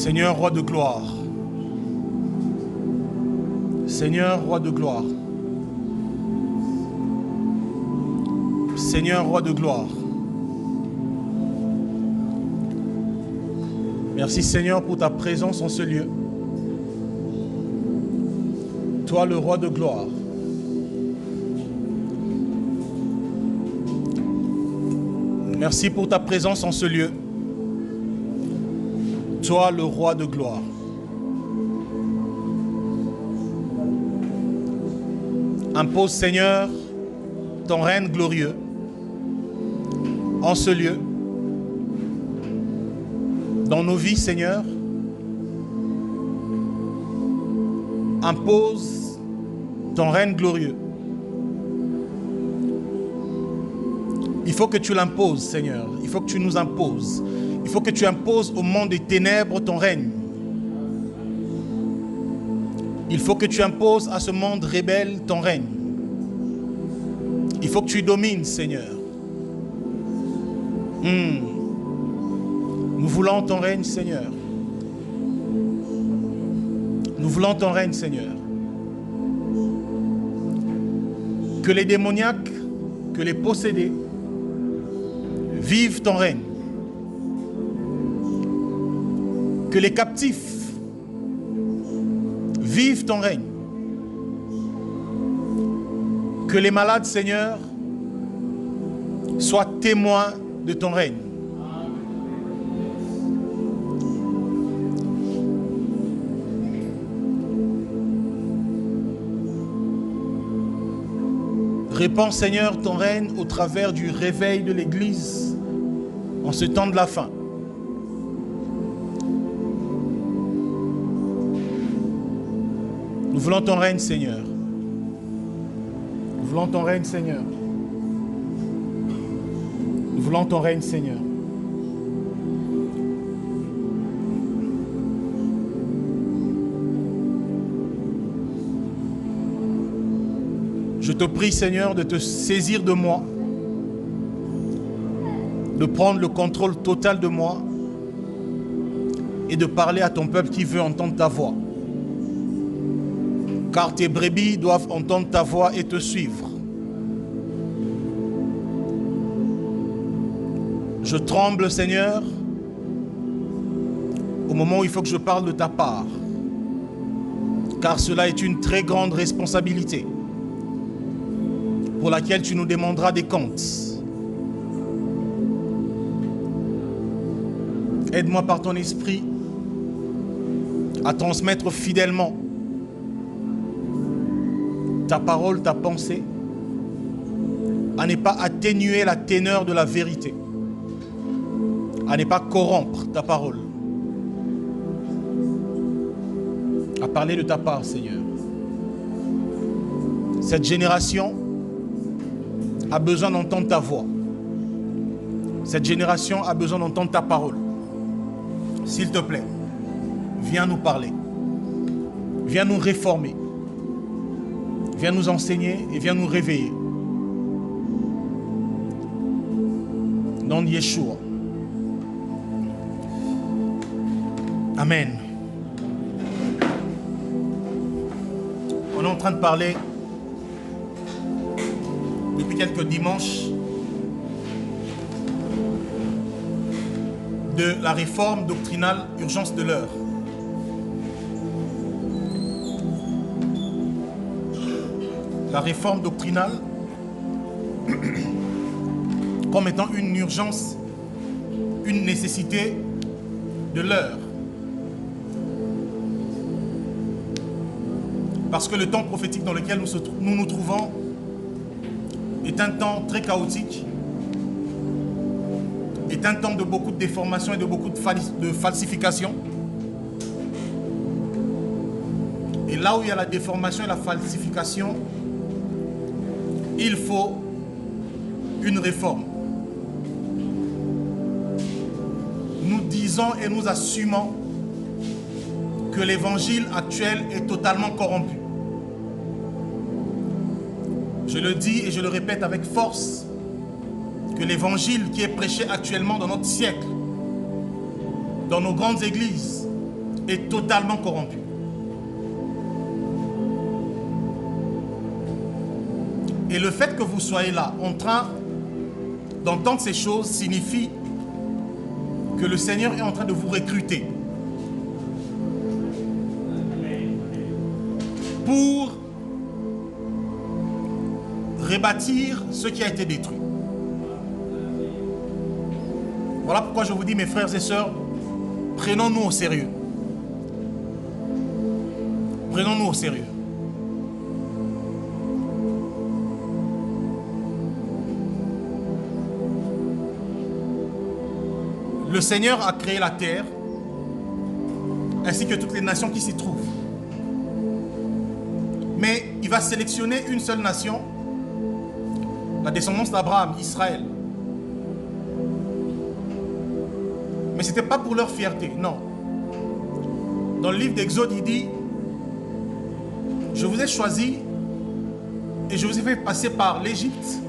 Seigneur, roi de gloire. Seigneur, roi de gloire. Seigneur, roi de gloire. Merci Seigneur pour ta présence en ce lieu. Toi le roi de gloire. Merci pour ta présence en ce lieu. Toi le roi de gloire. Impose Seigneur ton règne glorieux en ce lieu, dans nos vies Seigneur. Impose ton règne glorieux. Il faut que tu l'imposes Seigneur, il faut que tu nous imposes. Il faut que tu imposes au monde des ténèbres ton règne. Il faut que tu imposes à ce monde rebelle ton règne. Il faut que tu domines, Seigneur. Nous voulons ton règne, Seigneur. Nous voulons ton règne, Seigneur. Que les démoniaques, que les possédés vivent ton règne. Que les captifs vivent ton règne. Que les malades, Seigneur, soient témoins de ton règne. Répands, Seigneur, ton règne au travers du réveil de l'Église en ce temps de la fin. Nous voulons ton règne, Seigneur. Nous voulons ton règne, Seigneur. Nous voulons ton règne, Seigneur. Je te prie, Seigneur, de te saisir de moi, de prendre le contrôle total de moi et de parler à ton peuple qui veut entendre ta voix. Car tes brebis doivent entendre ta voix et te suivre. Je tremble, Seigneur, au moment où il faut que je parle de ta part, car cela est une très grande responsabilité pour laquelle tu nous demanderas des comptes. Aide-moi par ton esprit à transmettre fidèlement ta parole, ta pensée, à ne pas atténuer la teneur de la vérité, à ne pas corrompre ta parole, à parler de ta part, Seigneur. Cette génération a besoin d'entendre ta voix. Cette génération a besoin d'entendre ta parole. S'il te plaît, viens nous parler. Viens nous réformer. Viens nous enseigner et viens nous réveiller. Nom de Yeshua. Amen. On est en train de parler depuis quelques dimanches de la réforme doctrinale urgence de l'heure. La réforme doctrinale comme étant une urgence, une nécessité de l'heure. Parce que le temps prophétique dans lequel nous nous trouvons est un temps très chaotique, est un temps de beaucoup de déformations et de beaucoup de falsifications. Et là où il y a la déformation et la falsification, il faut une réforme. Nous disons et nous assumons que l'évangile actuel est totalement corrompu. Je le dis et je le répète avec force, que l'évangile qui est prêché actuellement dans notre siècle, dans nos grandes églises, est totalement corrompu. Et le fait que vous soyez là, en train d'entendre ces choses, signifie que le Seigneur est en train de vous recruter pour rebâtir ce qui a été détruit. Voilà pourquoi je vous dis, mes frères et sœurs, prenons-nous au sérieux. Prenons-nous au sérieux. Le Seigneur a créé la terre, ainsi que toutes les nations qui s'y trouvent. Mais il va sélectionner une seule nation, la descendance d'Abraham, Israël. Mais ce n'était pas pour leur fierté, non. Dans le livre d'Exode, il dit, je vous ai choisi et je vous ai fait passer par l'Égypte,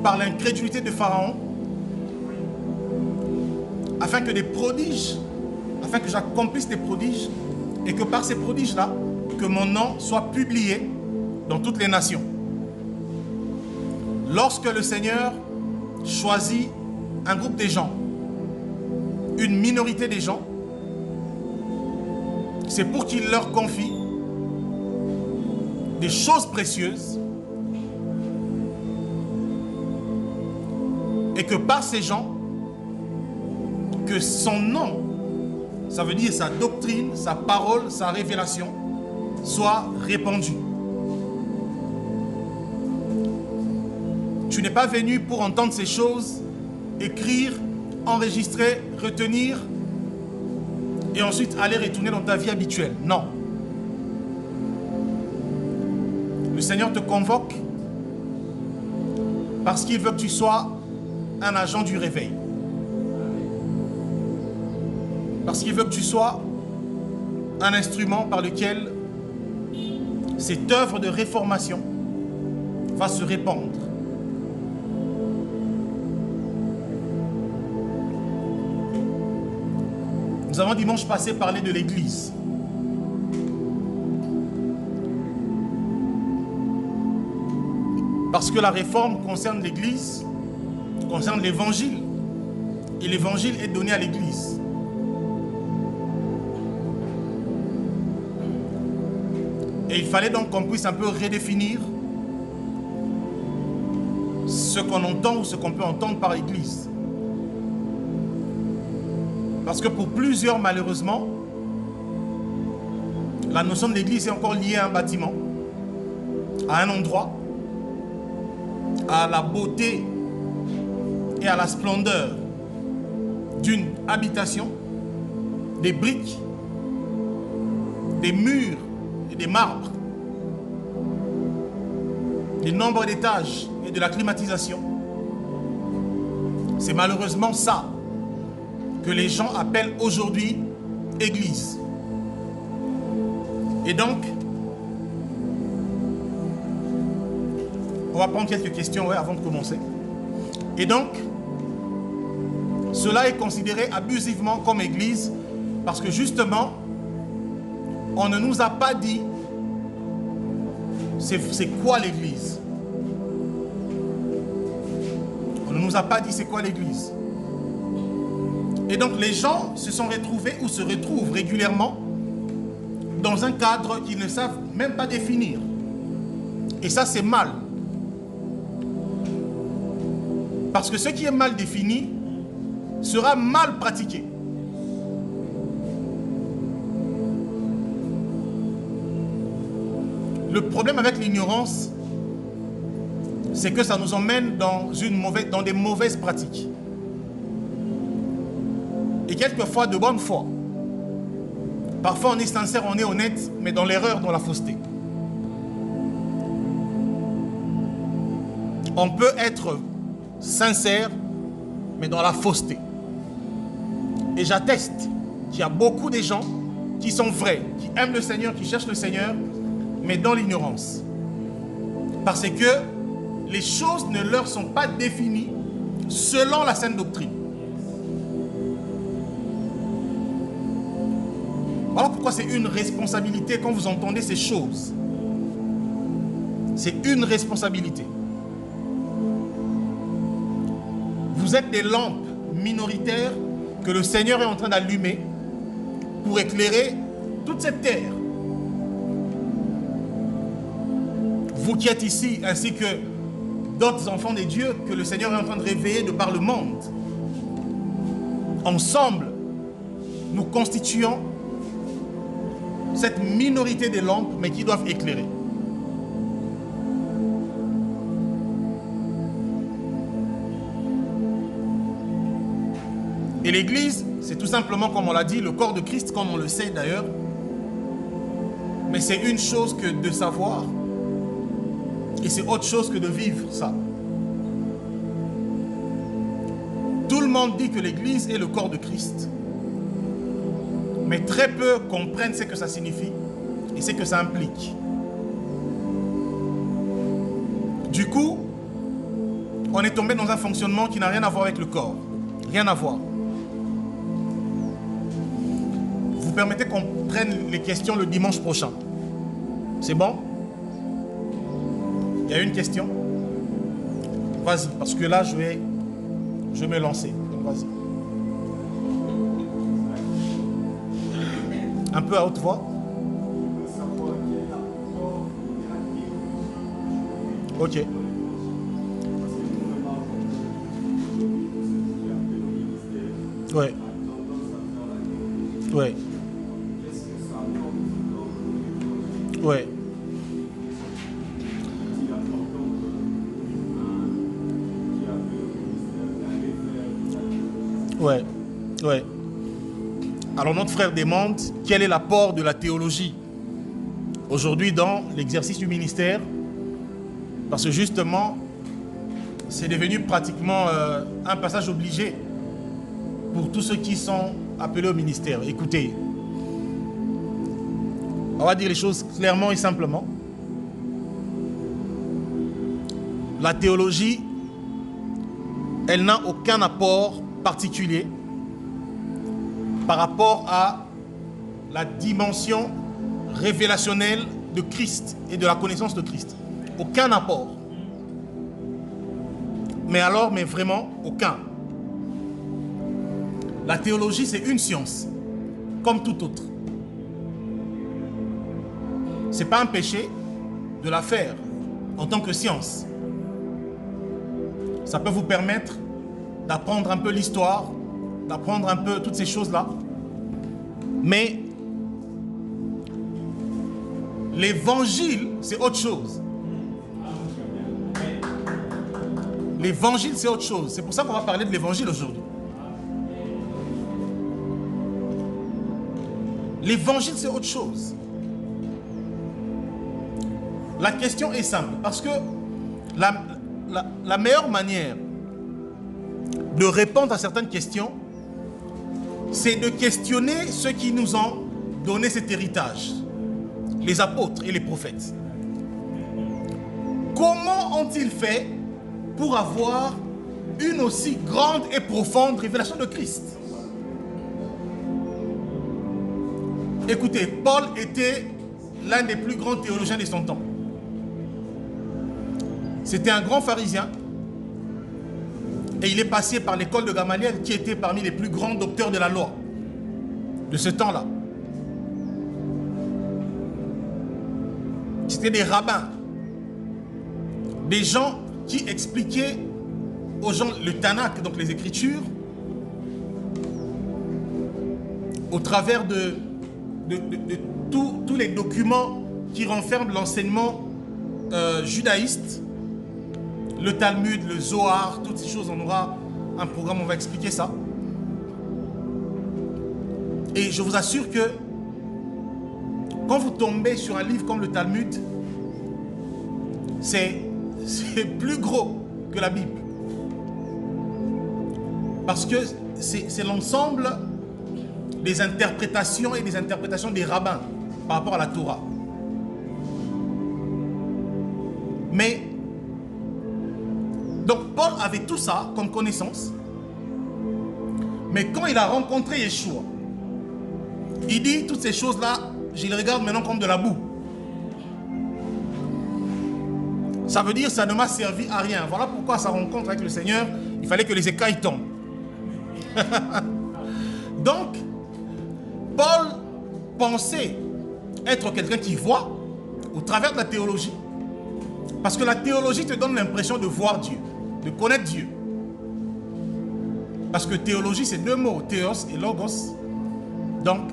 par l'incrédulité de Pharaon, afin que des prodiges, afin que j'accomplisse des prodiges, et que par ces prodiges-là, que mon nom soit publié dans toutes les nations. Lorsque le Seigneur choisit un groupe de gens, une minorité des gens, c'est pour qu'il leur confie des choses précieuses et que par ces gens, que son nom, ça veut dire sa doctrine, sa parole, sa révélation, soit répandue. Tu n'es pas venu pour entendre ces choses, écrire, enregistrer, retenir et ensuite aller retourner dans ta vie habituelle. Non. Le Seigneur te convoque parce qu'il veut que tu sois un agent du réveil. Parce qu'il veut que tu sois un instrument par lequel cette œuvre de réformation va se répandre. Nous avons dimanche passé parlé de l'Église. Parce que la réforme concerne l'Église, concerne l'Évangile. Et l'Évangile est donné à l'Église. Et il fallait donc qu'on puisse un peu redéfinir ce qu'on entend ou ce qu'on peut entendre par l'Église. Parce que pour plusieurs, malheureusement, la notion de l'Église est encore liée à un bâtiment, à un endroit, à la beauté et à la splendeur d'une habitation, des briques, des murs et des marbres, des nombres d'étages et de la climatisation. C'est malheureusement ça que les gens appellent aujourd'hui Église. Et donc, on va prendre quelques questions avant de commencer. Et donc, cela est considéré abusivement comme Église parce que justement, on ne nous a pas dit c'est quoi l'Église. On ne nous a pas dit c'est quoi l'Église. Et donc les gens se sont retrouvés ou se retrouvent régulièrement dans un cadre qu'ils ne savent même pas définir. Et ça c'est mal. Parce que ce qui est mal défini sera mal pratiqué. Le problème avec l'ignorance, c'est que ça nous emmène dans des mauvaises pratiques. Et quelquefois de bonne foi. Parfois on est sincère, on est honnête, mais dans l'erreur, dans la fausseté. On peut être sincère, mais dans la fausseté. Et j'atteste qu'il y a beaucoup de gens qui sont vrais, qui aiment le Seigneur, qui cherchent le Seigneur, mais dans l'ignorance. Parce que les choses ne leur sont pas définies selon la saine doctrine. Voilà pourquoi c'est une responsabilité quand vous entendez ces choses. C'est une responsabilité. Vous êtes des lampes minoritaires que le Seigneur est en train d'allumer pour éclairer toute cette terre. Vous qui êtes ici, ainsi que d'autres enfants des dieux que le Seigneur est en train de réveiller de par le monde. Ensemble, nous constituons cette minorité des lampes, mais qui doivent éclairer. Et l'Église, c'est tout simplement, comme on l'a dit, le corps de Christ, comme on le sait d'ailleurs. Mais c'est une chose que de savoir, et c'est autre chose que de vivre ça. Tout le monde dit que l'Église est le corps de Christ. Mais très peu comprennent ce que ça signifie et ce que ça implique. Du coup, on est tombé dans un fonctionnement qui n'a rien à voir avec le corps. Rien à voir. Vous permettez qu'on prenne les questions le dimanche prochain. C'est bon? Il y a une question? Vas-y, parce que là, je vais me lancer. Vas-y. Un peu à haute voix. Ok. Ouais. Ouais. Ouais. Ouais. Ouais. Alors notre frère demande quel est l'apport de la théologie aujourd'hui dans l'exercice du ministère, parce que justement c'est devenu pratiquement un passage obligé pour tous ceux qui sont appelés au ministère. Écoutez, on va dire les choses clairement et simplement. La théologie, elle n'a aucun apport particulier par rapport à la dimension révélationnelle de Christ et de la connaissance de Christ. Aucun apport. Mais alors, mais vraiment, aucun. La théologie, c'est une science, comme toute autre. Ce n'est pas un péché de la faire en tant que science. Ça peut vous permettre d'apprendre un peu l'histoire, d'apprendre un peu toutes ces choses-là. Mais l'évangile, c'est autre chose. L'évangile, c'est autre chose. C'est pour ça qu'on va parler de l'évangile aujourd'hui. L'évangile, c'est autre chose. La question est simple, parce que la meilleure manière de répondre à certaines questions, c'est de questionner ceux qui nous ont donné cet héritage, les apôtres et les prophètes. Comment ont-ils fait pour avoir une aussi grande et profonde révélation de Christ? Écoutez, Paul était l'un des plus grands théologiens de son temps. C'était un grand pharisien. Et il est passé par l'école de Gamaliel, qui était parmi les plus grands docteurs de la loi de ce temps-là. C'était des rabbins, des gens qui expliquaient aux gens le Tanakh, donc les Écritures, au travers de tous les documents qui renferment l'enseignement judaïste, le Talmud, le Zohar, toutes ces choses. On aura un programme, on va expliquer ça. Et je vous assure que quand vous tombez sur un livre comme le Talmud, c'est plus gros que la Bible. Parce que c'est l'ensemble des interprétations et des interprétations des rabbins par rapport à la Torah. Mais donc Paul avait tout ça comme connaissance. Mais quand il a rencontré Yeshua, Il dit toutes ces choses-là, je les regarde maintenant comme de la boue. Ça veut dire ça ne m'a servi à rien. Voilà pourquoi à sa rencontre avec le Seigneur, il fallait que les écailles tombent. Donc, Paul pensait être quelqu'un qui voit au travers de la théologie. Parce que la théologie te donne l'impression de voir Dieu, de connaître Dieu. Parce que théologie, c'est deux mots, théos et logos. Donc,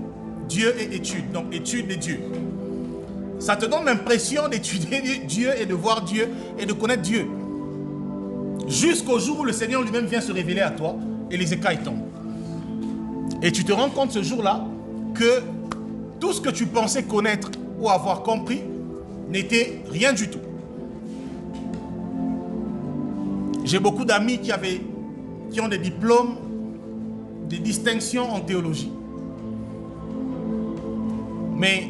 Dieu et étude. Donc, étude de Dieu. Ça te donne l'impression d'étudier Dieu et de voir Dieu et de connaître Dieu. Jusqu'au jour où le Seigneur lui-même vient se révéler à toi et les écailles tombent. Et tu te rends compte ce jour-là que tout ce que tu pensais connaître ou avoir compris n'était rien du tout. J'ai beaucoup d'amis qui ont des diplômes, des distinctions en théologie. Mais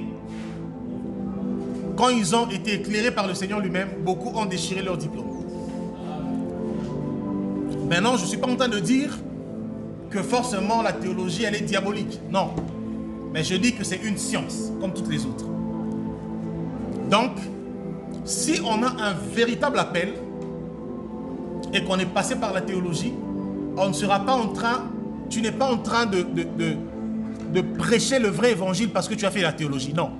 quand ils ont été éclairés par le Seigneur lui-même, beaucoup ont déchiré leur diplôme. Maintenant, je ne suis pas en train de dire que forcément la théologie, elle est diabolique. Non. Mais je dis que c'est une science, comme toutes les autres. Donc, si on a un véritable appel et qu'on est passé par la théologie, on ne sera pas en train, tu n'es pas en train de prêcher le vrai évangile parce que tu as fait la théologie. Non.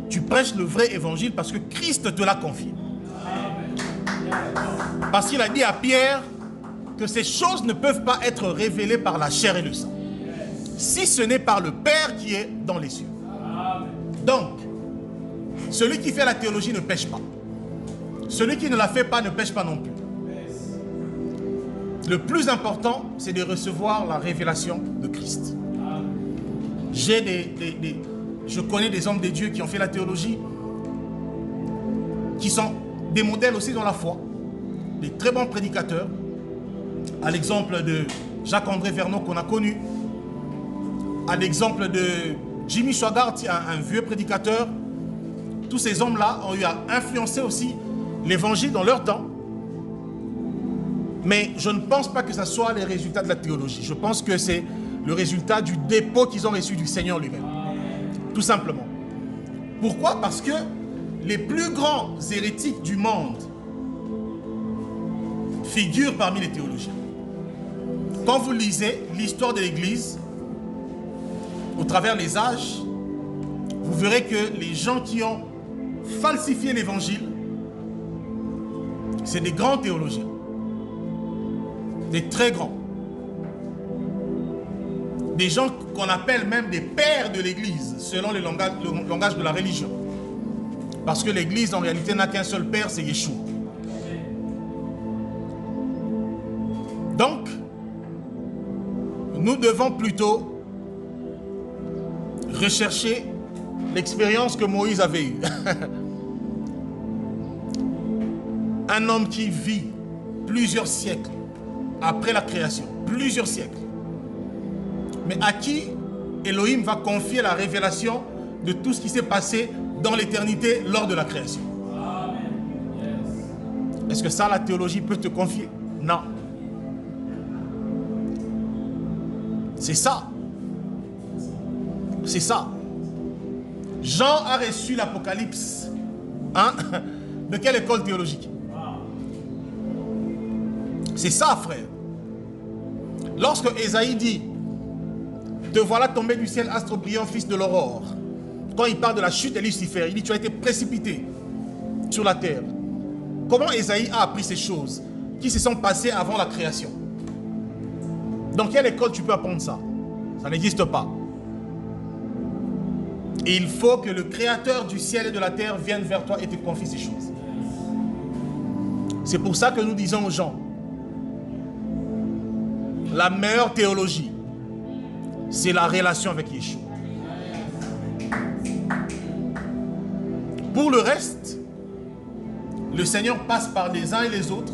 Tu prêches le vrai évangile parce que Christ te l'a confié. Parce qu'il a dit à Pierre que ces choses ne peuvent pas être révélées par la chair et le sang, si ce n'est par le Père qui est dans les cieux. Donc, celui qui fait la théologie ne pêche pas. Celui qui ne la fait pas ne pêche pas non plus. Le plus important, c'est de recevoir la révélation de Christ. Je connais des hommes de Dieu qui ont fait la théologie, qui sont des modèles aussi dans la foi, des très bons prédicateurs, à l'exemple de Jacques-André Vernon qu'on a connu, à l'exemple de Jimmy Swaggart, un vieux prédicateur. Tous ces hommes-là ont eu à influencer aussi l'évangile dans leur temps. Mais je ne pense pas que ce soit les résultats de la théologie. Je pense que c'est le résultat du dépôt qu'ils ont reçu du Seigneur lui-même. Tout simplement. Pourquoi? Parce que les plus grands hérétiques du monde figurent parmi les théologiens. Quand vous lisez l'histoire de l'Église, au travers des âges, vous verrez que les gens qui ont falsifié l'Évangile, c'est des grands théologiens. Des très grands. Des gens qu'on appelle même des pères de l'Église, selon le langage de la religion. Parce que l'Église, en réalité, n'a qu'un seul père, c'est Yeshua. Donc, nous devons plutôt rechercher l'expérience que Moïse avait eue. Un homme qui vit plusieurs siècles après la création, plusieurs siècles, mais à qui Elohim va confier la révélation de tout ce qui s'est passé dans l'éternité lors de la création. Est-ce que ça, la théologie peut te confier? Non. C'est ça. C'est ça. Jean a reçu l'Apocalypse. Hein? De quelle école théologique? C'est ça, frère. Lorsque Ésaïe dit « Te voilà tombé du ciel, astre brillant, fils de l'aurore », quand il parle de la chute de Lucifer, il dit « Tu as été précipité sur la terre ». Comment Ésaïe a appris ces choses qui se sont passées avant la création? Dans quelle école tu peux apprendre ça? Ça n'existe pas. Et il faut que le créateur du ciel et de la terre vienne vers toi et te confie ces choses. C'est pour ça que nous disons aux gens, la meilleure théologie, c'est la relation avec Yeshua. Pour le reste, le Seigneur passe par les uns et les autres,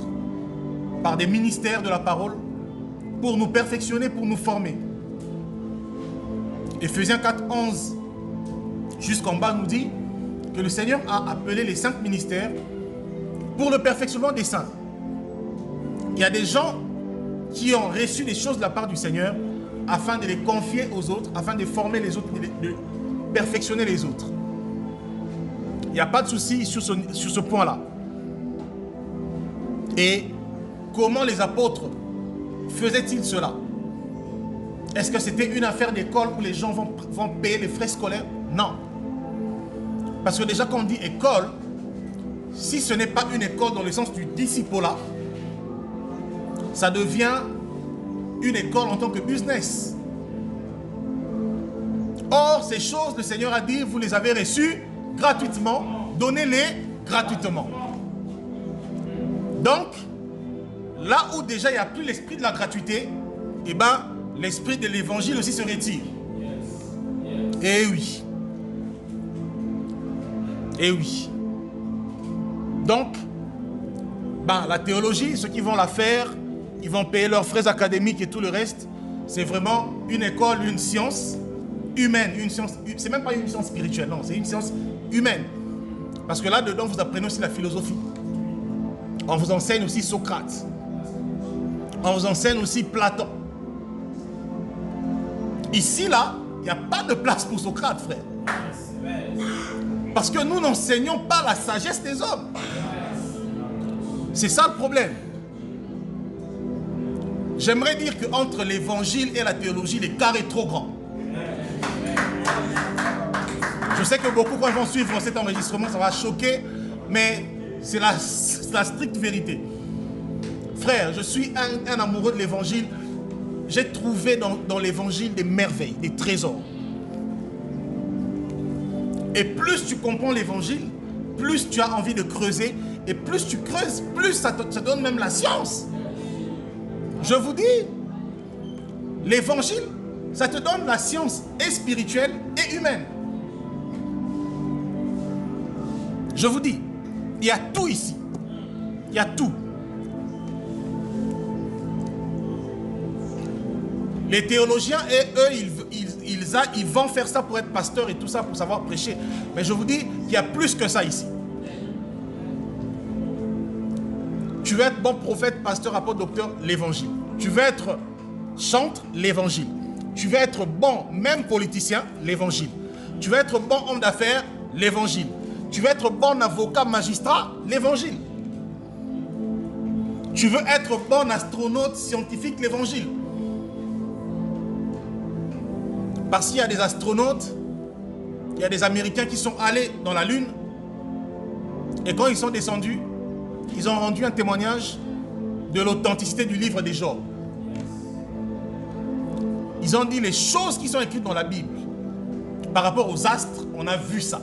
par des ministères de la parole, pour nous perfectionner, pour nous former. Éphésiens 4, 11 jusqu'en bas nous dit que le Seigneur a appelé les 5 ministères pour le perfectionnement des saints. Il y a des gens qui ont reçu des choses de la part du Seigneur afin de les confier aux autres, afin de former les autres, perfectionner les autres. Il n'y a pas de souci sur ce point-là. Et comment les apôtres faisaient-ils cela? Est-ce que c'était une affaire d'école où les gens vont payer les frais scolaires? Non. Parce que déjà quand on dit école, si ce n'est pas une école dans le sens du discipolat, ça devient une école en tant que business. Or, ces choses, le Seigneur a dit, vous les avez reçues gratuitement, donnez-les gratuitement. Donc, là où déjà il n'y a plus l'esprit de la gratuité, eh bien, l'esprit de l'évangile aussi se retire. Eh oui. Eh oui. Donc, la théologie, ceux qui vont la faire, ils vont payer leurs frais académiques et tout le reste. C'est vraiment une école, une science humaine. Une science, c'est même pas une science spirituelle, non, c'est une science humaine. Parce que là-dedans, vous apprenez aussi la philosophie. On vous enseigne aussi Socrate. On vous enseigne aussi Platon. Ici, là, il n'y a pas de place pour Socrate, frère. Parce que nous n'enseignons pas la sagesse des hommes. C'est ça le problème. J'aimerais dire qu'entre l'évangile et la théologie, l'écart est trop grand. Je sais que beaucoup, quand ils vont suivre cet enregistrement, ça va choquer, mais c'est la stricte vérité. Frère, je suis un amoureux de l'évangile. J'ai trouvé dans l'évangile des merveilles, des trésors. Et plus tu comprends l'évangile, plus tu as envie de creuser. Et plus tu creuses, plus ça donne même la science. Je vous dis, l'évangile, ça te donne la science et spirituelle et humaine. Je vous dis, il y a tout ici. Il y a tout. Les théologiens, et eux, ils vont faire ça pour être pasteur et tout ça, pour savoir prêcher. Mais je vous dis qu'il y a plus que ça ici. Tu veux être bon prophète, pasteur, apôtre, docteur, l'évangile. Tu veux être chantre, l'évangile. Tu veux être bon, même politicien, l'évangile. Tu veux être bon homme d'affaires, l'évangile. Tu veux être bon avocat, magistrat, l'évangile. Tu veux être bon astronaute, scientifique, l'évangile. Parce qu'il y a des astronautes, il y a des Américains qui sont allés dans la Lune. Et quand ils sont descendus, ils ont rendu un témoignage de l'authenticité du livre des Job. Ils ont dit les choses qui sont écrites dans la Bible. Par rapport aux astres, on a vu ça.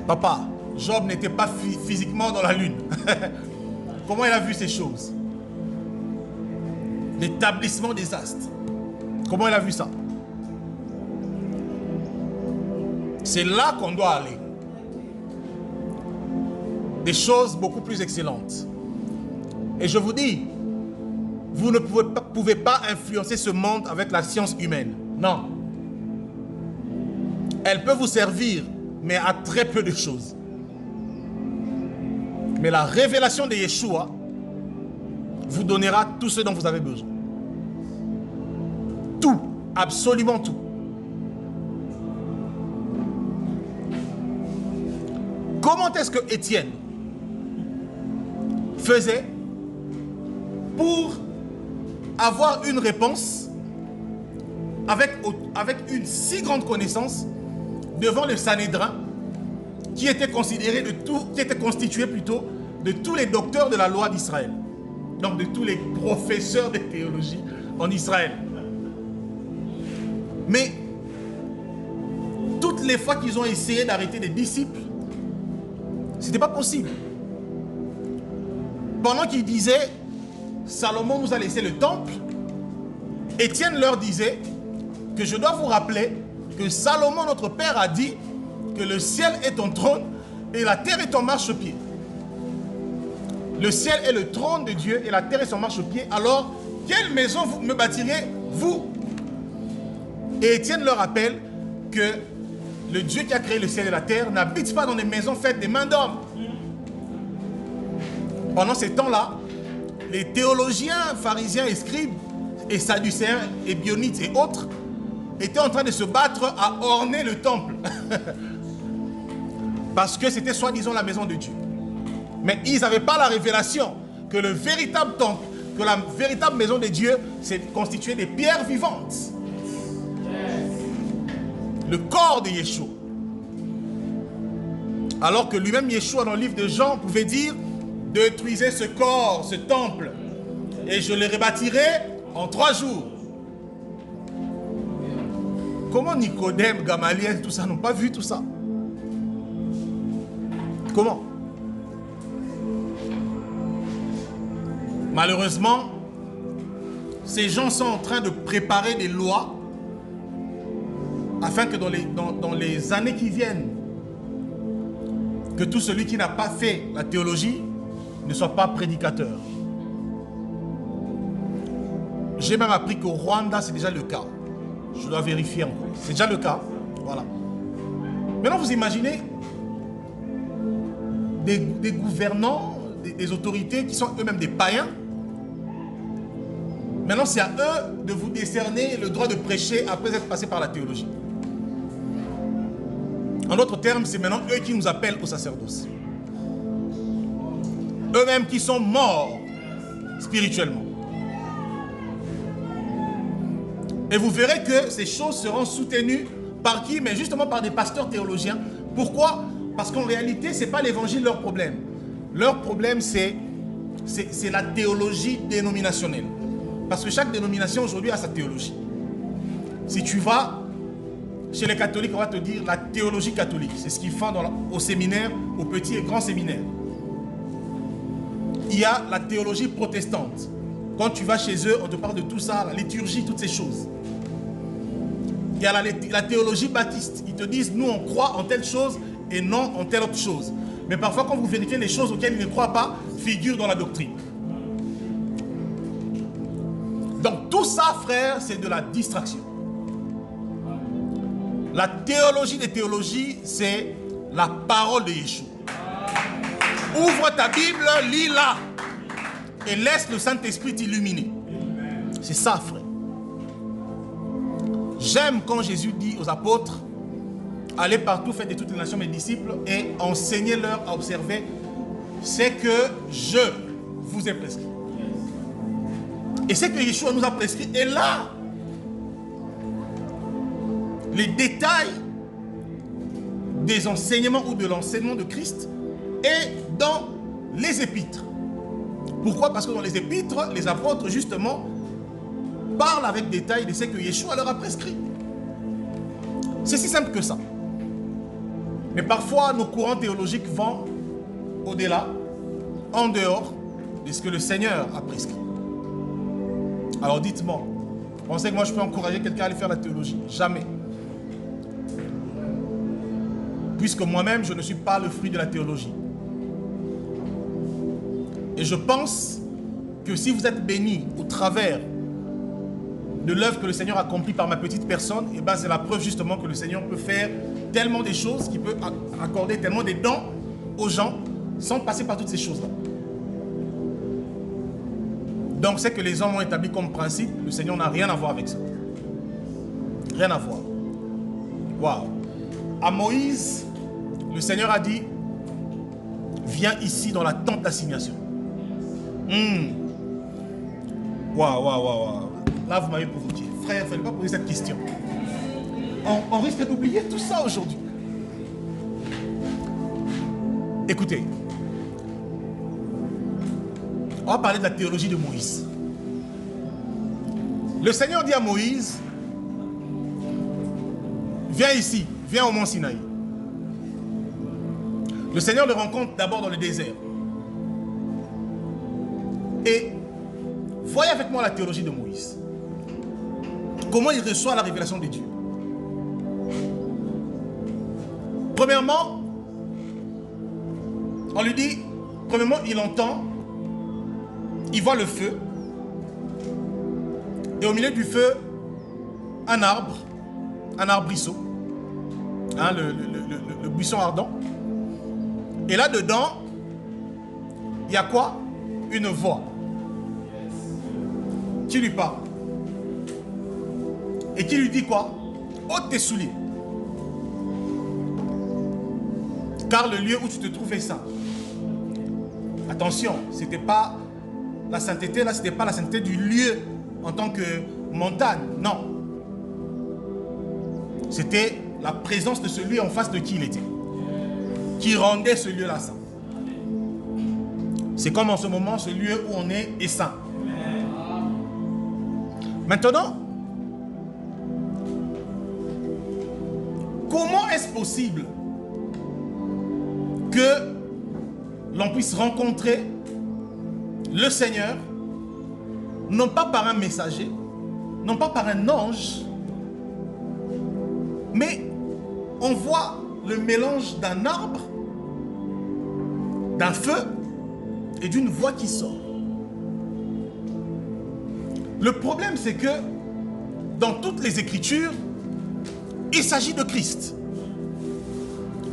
Papa, Job n'était pas physiquement dans la Lune. Comment il a vu ces choses? L'établissement des astres. Comment il a vu ça? C'est là qu'on doit aller. Des choses beaucoup plus excellentes. Et je vous dis, vous ne pouvez pas influencer ce monde avec la science humaine. Non. Elle peut vous servir, mais à très peu de choses. Mais la révélation de Yeshua vous donnera tout ce dont vous avez besoin. Tout, absolument tout. Comment est-ce que Étienne faisait pour avoir une réponse avec une si grande connaissance devant le Sanhédrin qui était considéré qui était constitué plutôt de tous les docteurs de la loi d'Israël, donc de tous les professeurs de théologie en Israël. Mais toutes les fois qu'ils ont essayé d'arrêter des disciples, ce n'était pas possible. Pendant qu'ils disaient Salomon nous a laissé le temple, Étienne leur disait que je dois vous rappeler que Salomon notre père a dit que le ciel est ton trône et la terre est ton marchepied. Le ciel est le trône de Dieu et la terre est son marchepied. Alors, quelle maison vous me bâtirez, vous? Et Étienne leur rappelle que le Dieu qui a créé le ciel et la terre n'habite pas dans des maisons faites des mains d'hommes. Pendant ces temps-là, les théologiens, pharisiens et scribes, et sadducéens et bionites et autres, étaient en train de se battre à orner le temple. Parce que c'était soi-disant la maison de Dieu. Mais ils n'avaient pas la révélation que le véritable temple, que la véritable maison de Dieu, c'est constitué des pierres vivantes. Le corps de Yeshua. Alors que lui-même, Yeshua, dans le livre de Jean, pouvait dire: détruisez ce corps, ce temple, et je le rebâtirai en 3 jours. Comment Nicodème, Gamaliel, tout ça, n'ont pas vu tout ça? Comment? Malheureusement, ces gens sont en train de préparer des lois afin que dans les années qui viennent, que tout celui qui n'a pas fait la théologie ne soit pas prédicateur. J'ai même appris qu'au Rwanda, c'est déjà le cas. Je dois vérifier encore. C'est déjà le cas. Voilà. Maintenant, vous imaginez des gouvernants, des autorités qui sont eux-mêmes des païens. Maintenant, c'est à eux de vous décerner le droit de prêcher après être passé par la théologie. En d'autres termes, c'est maintenant eux qui nous appellent au sacerdoce. Eux-mêmes qui sont morts spirituellement. Et vous verrez que ces choses seront soutenues par qui? Mais justement par des pasteurs théologiens. Pourquoi? Parce qu'en réalité, ce n'est pas l'évangile leur problème. Leur problème, c'est la théologie dénominationnelle. Parce que chaque dénomination aujourd'hui a sa théologie. Si tu vas chez les catholiques, on va te dire la théologie catholique. C'est ce qu'ils font au séminaire, au petit et grand séminaire. Il y a la théologie protestante. Quand tu vas chez eux, on te parle de tout ça, la liturgie, toutes ces choses. Il y a la théologie baptiste. Ils te disent, nous on croit en telle chose et non en telle autre chose. Mais parfois, quand vous vérifiez les choses auxquelles ils ne croient pas, figurent dans la doctrine. Donc tout ça, frère, c'est de la distraction. La théologie des théologies, c'est la parole de Yeshua. Ouvre ta Bible, lis-la et laisse le Saint-Esprit t'illuminer. C'est ça, frère. J'aime quand Jésus dit aux apôtres: allez partout, faites de toutes les nations mes disciples et enseignez-leur à observer ce que je vous ai prescrit. Et ce que Yeshua nous a prescrit est là. Les détails des enseignements ou de l'enseignement de Christ est dans les épîtres. Pourquoi? Parce que dans les épîtres, les apôtres justement parlent avec détail de ce que Yeshua leur a prescrit. C'est si simple que ça. Mais parfois, nos courants théologiques vont au-delà, en dehors de ce que le Seigneur a prescrit. Alors dites-moi, pensez que moi je peux encourager quelqu'un à aller faire la théologie? Jamais. Puisque moi-même, je ne suis pas le fruit de la théologie. Et je pense que si vous êtes bénis au travers de l'œuvre que le Seigneur a accomplie par ma petite personne, et ben c'est la preuve justement que le Seigneur peut faire tellement de choses, qu'il peut accorder tellement de dons aux gens sans passer par toutes ces choses-là. Donc c'est que les hommes ont établi comme principe, le Seigneur n'a rien à voir avec ça. Rien à voir. Waouh. À Moïse, le Seigneur a dit: viens ici dans la tente d'assignation. Waouh. Là, vous m'avez provoqué. Frère, il ne fallait pas poser cette question. On risque d'oublier tout ça aujourd'hui. Écoutez, on va parler de la théologie de Moïse. Le Seigneur dit à Moïse: viens ici, viens au mont Sinaï. Le Seigneur le rencontre d'abord dans le désert. Et voyez avec moi la théologie de Moïse. Comment il reçoit la révélation de Dieu. Premièrement, on lui dit, premièrement, il entend, il voit le feu, et au milieu du feu, un arbrisseau, hein, le buisson ardent. Et là-dedans, il y a quoi? Une voix qui lui parle. Et qui lui dit quoi? ôte tes souliers. Car le lieu où tu te trouves est saint. Attention, c'était pas la sainteté, là, c'était pas la sainteté du lieu en tant que montagne, non. C'était la présence de celui en face de qui il était, qui rendait ce lieu-là saint. C'est comme en ce moment, ce lieu où on est saint. Maintenant, comment est-ce possible que l'on puisse rencontrer le Seigneur, non pas par un messager, non pas par un ange, mais on voit le mélange d'un arbre, d'un feu et d'une voix qui sort. Le problème, c'est que dans toutes les Écritures, il s'agit de Christ.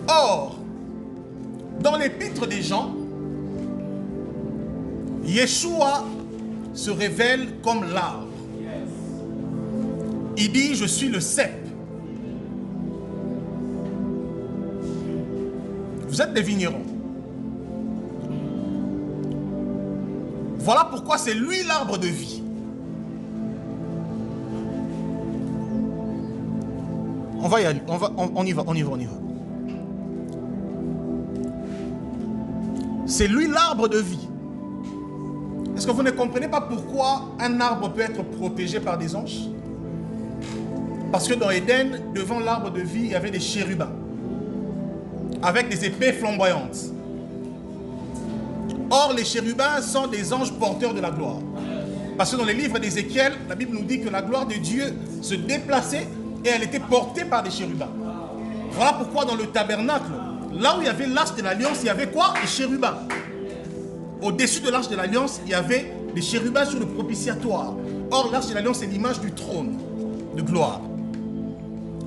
Or, dans l'épître des Jean, Yeshua se révèle comme l'arbre. Il dit, je suis le cep. Vous êtes des vignerons. Voilà pourquoi c'est lui l'arbre de vie. On va y aller, on y va. C'est lui l'arbre de vie. Est-ce que vous ne comprenez pas pourquoi un arbre peut être protégé par des anges? Parce que dans Éden, devant l'arbre de vie, il y avait des chérubins avec des épées flamboyantes. Or, les chérubins sont des anges porteurs de la gloire. Parce que dans les livres d'Ézéchiel, la Bible nous dit que la gloire de Dieu se déplaçait et elle était portée par des chérubins. Voilà pourquoi dans le tabernacle, là où il y avait l'arche de l'alliance, il y avait quoi? Des chérubins. Au-dessus de l'arche de l'alliance, il y avait des chérubins sur le propitiatoire. Or, l'arche de l'alliance, c'est l'image du trône de gloire.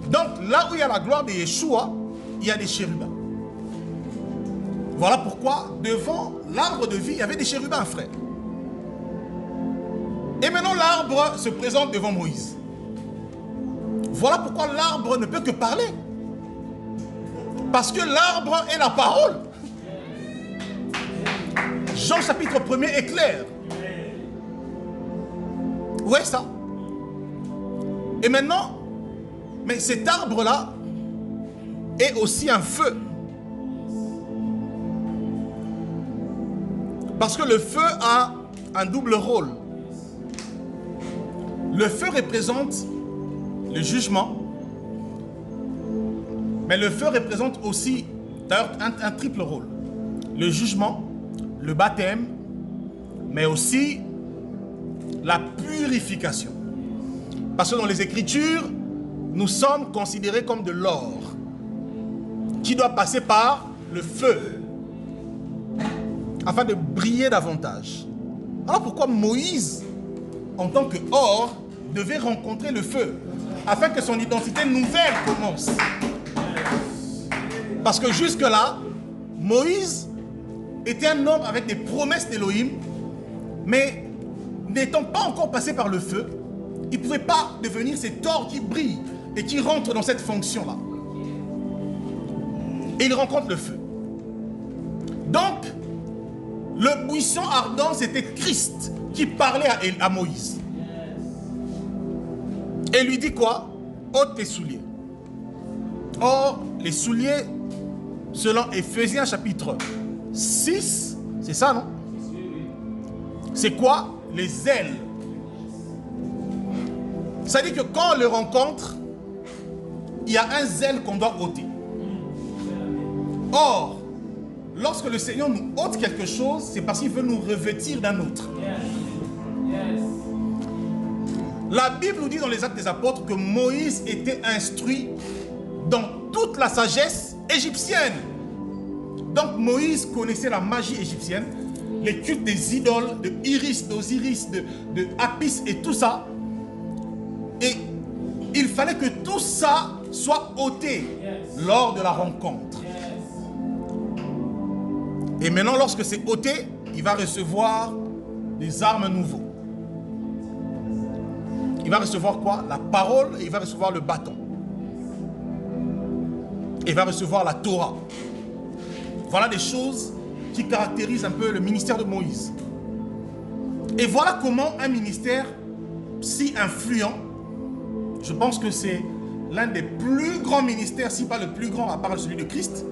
Donc, là où il y a la gloire de Yeshua, il y a des chérubins. Voilà pourquoi, devant l'arbre de vie, il y avait des chérubins, frère. Et maintenant, l'arbre se présente devant Moïse. Voilà pourquoi l'arbre ne peut que parler. Parce que l'arbre est la parole. Jean chapitre 1er est clair. Où est ça? Et maintenant, mais cet arbre-là est aussi un feu. Parce que le feu a un double rôle. Le feu représente le jugement, mais le feu représente aussi d'ailleurs un triple rôle. Le jugement, le baptême, mais aussi la purification. Parce que dans les Écritures, nous sommes considérés comme de l'or qui doit passer par le feu afin de briller davantage. Alors pourquoi Moïse, en tant que or, devait rencontrer le feu afin que son identité nouvelle commence? Parce que jusque-là, Moïse était un homme avec des promesses d'Élohim, mais n'étant pas encore passé par le feu, il ne pouvait pas devenir cet or qui brille et qui rentre dans cette fonction-là. Et il rencontre le feu. Donc, le buisson ardent, c'était Christ qui parlait à Moïse. Et lui dit quoi? Ôte tes souliers. Or, les souliers, selon Éphésiens chapitre 6, c'est ça, non? C'est quoi? Les ailes. Ça dit que quand on le rencontre, il y a un zèle qu'on doit ôter. Or, lorsque le Seigneur nous ôte quelque chose, c'est parce qu'il veut nous revêtir d'un autre. La Bible nous dit dans les Actes des Apôtres que Moïse était instruit dans toute la sagesse égyptienne. Donc Moïse connaissait la magie égyptienne, les cultes des idoles, de Iris, d'Osiris, de Apis et tout ça. Et il fallait que tout ça soit ôté lors de la rencontre. Et maintenant, lorsque c'est ôté, il va recevoir des armes nouveaux. Il va recevoir quoi? La parole et il va recevoir le bâton. et va recevoir la Torah. Voilà des choses qui caractérisent un peu le ministère de Moïse. Et voilà comment un ministère si influent, je pense que c'est l'un des plus grands ministères, si pas le plus grand à part celui de Christ,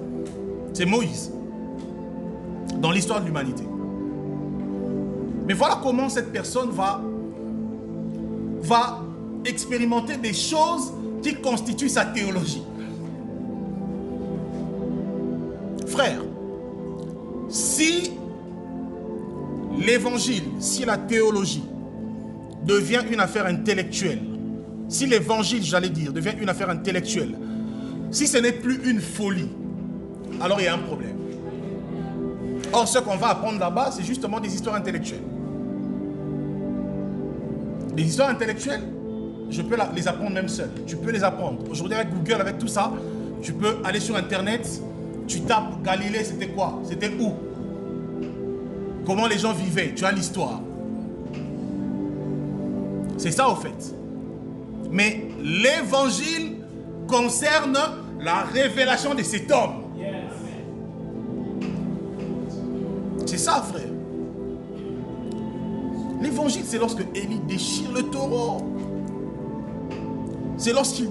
c'est Moïse, dans l'histoire de l'humanité. Mais voilà comment cette personne va expérimenter des choses qui constituent sa théologie. Frère, si l'évangile, si la théologie devient une affaire intellectuelle, si l'évangile, j'allais dire, devient une affaire intellectuelle, si ce n'est plus une folie, alors il y a un problème. Or, ce qu'on va apprendre là-bas, c'est justement des histoires intellectuelles. Des histoires intellectuelles, je peux les apprendre même seul. Tu peux les apprendre. Aujourd'hui, avec Google, avec tout ça, tu peux aller sur Internet, tu tapes Galilée, c'était quoi? C'était où? Comment les gens vivaient? Tu as l'histoire. C'est ça, au fait. Mais l'évangile concerne la révélation de cet homme. C'est ça, frère. L'évangile, c'est lorsque Élie déchire le taureau. C'est lorsqu'il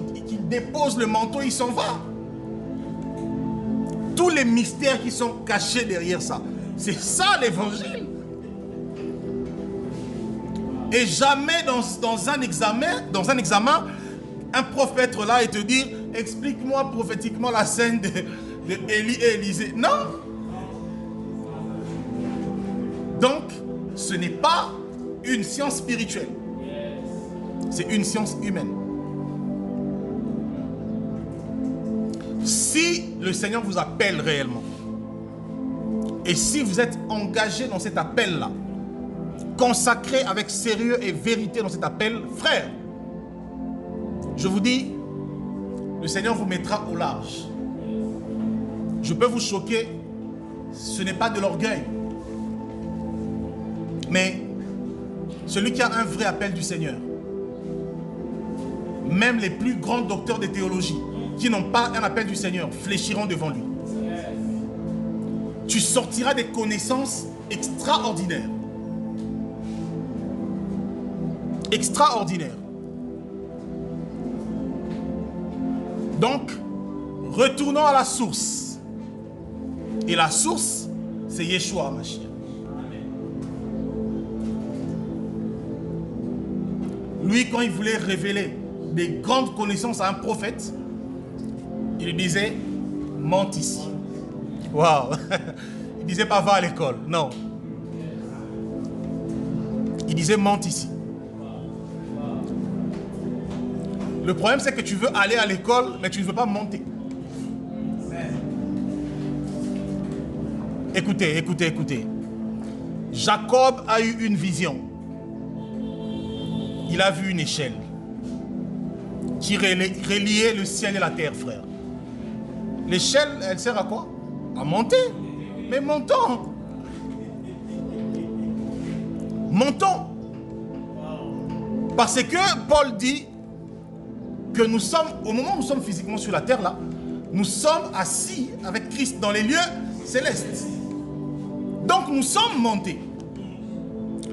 dépose le manteau, il s'en va. Tous les mystères qui sont cachés derrière ça. C'est ça l'évangile. Et jamais dans un examen, un prof peut être là et te dire « Explique-moi prophétiquement la scène de Élie et Élisée. » Non. Donc, ce n'est pas une science spirituelle. C'est une science humaine. Si le Seigneur vous appelle réellement, et si vous êtes engagé dans cet appel-là, consacré avec sérieux et vérité dans cet appel, frère, je vous dis, le Seigneur vous mettra au large. Je peux vous choquer, ce n'est pas de l'orgueil. Mais celui qui a un vrai appel du Seigneur, même les plus grands docteurs de théologie qui n'ont pas un appel du Seigneur fléchiront devant lui. Tu sortiras des connaissances extraordinaires. Extraordinaires. Donc, retournons à la source. Et la source, c'est Yeshua Mashiach. Lui, quand il voulait révéler des grandes connaissances à un prophète, il lui disait, monte ici. Waouh! Il disait pas, va à l'école. Non. Il disait, monte ici. Le problème, c'est que tu veux aller à l'école, mais tu ne veux pas monter. Écoutez, écoutez, écoutez. Jacob a eu une vision. Il a vu une échelle qui reliait le ciel et la terre, frère. L'échelle, elle sert à quoi? À monter. Mais montons. Montons. Parce que Paul dit que nous sommes, au moment où nous sommes physiquement sur la terre, là, nous sommes assis avec Christ dans les lieux célestes. Donc nous sommes montés.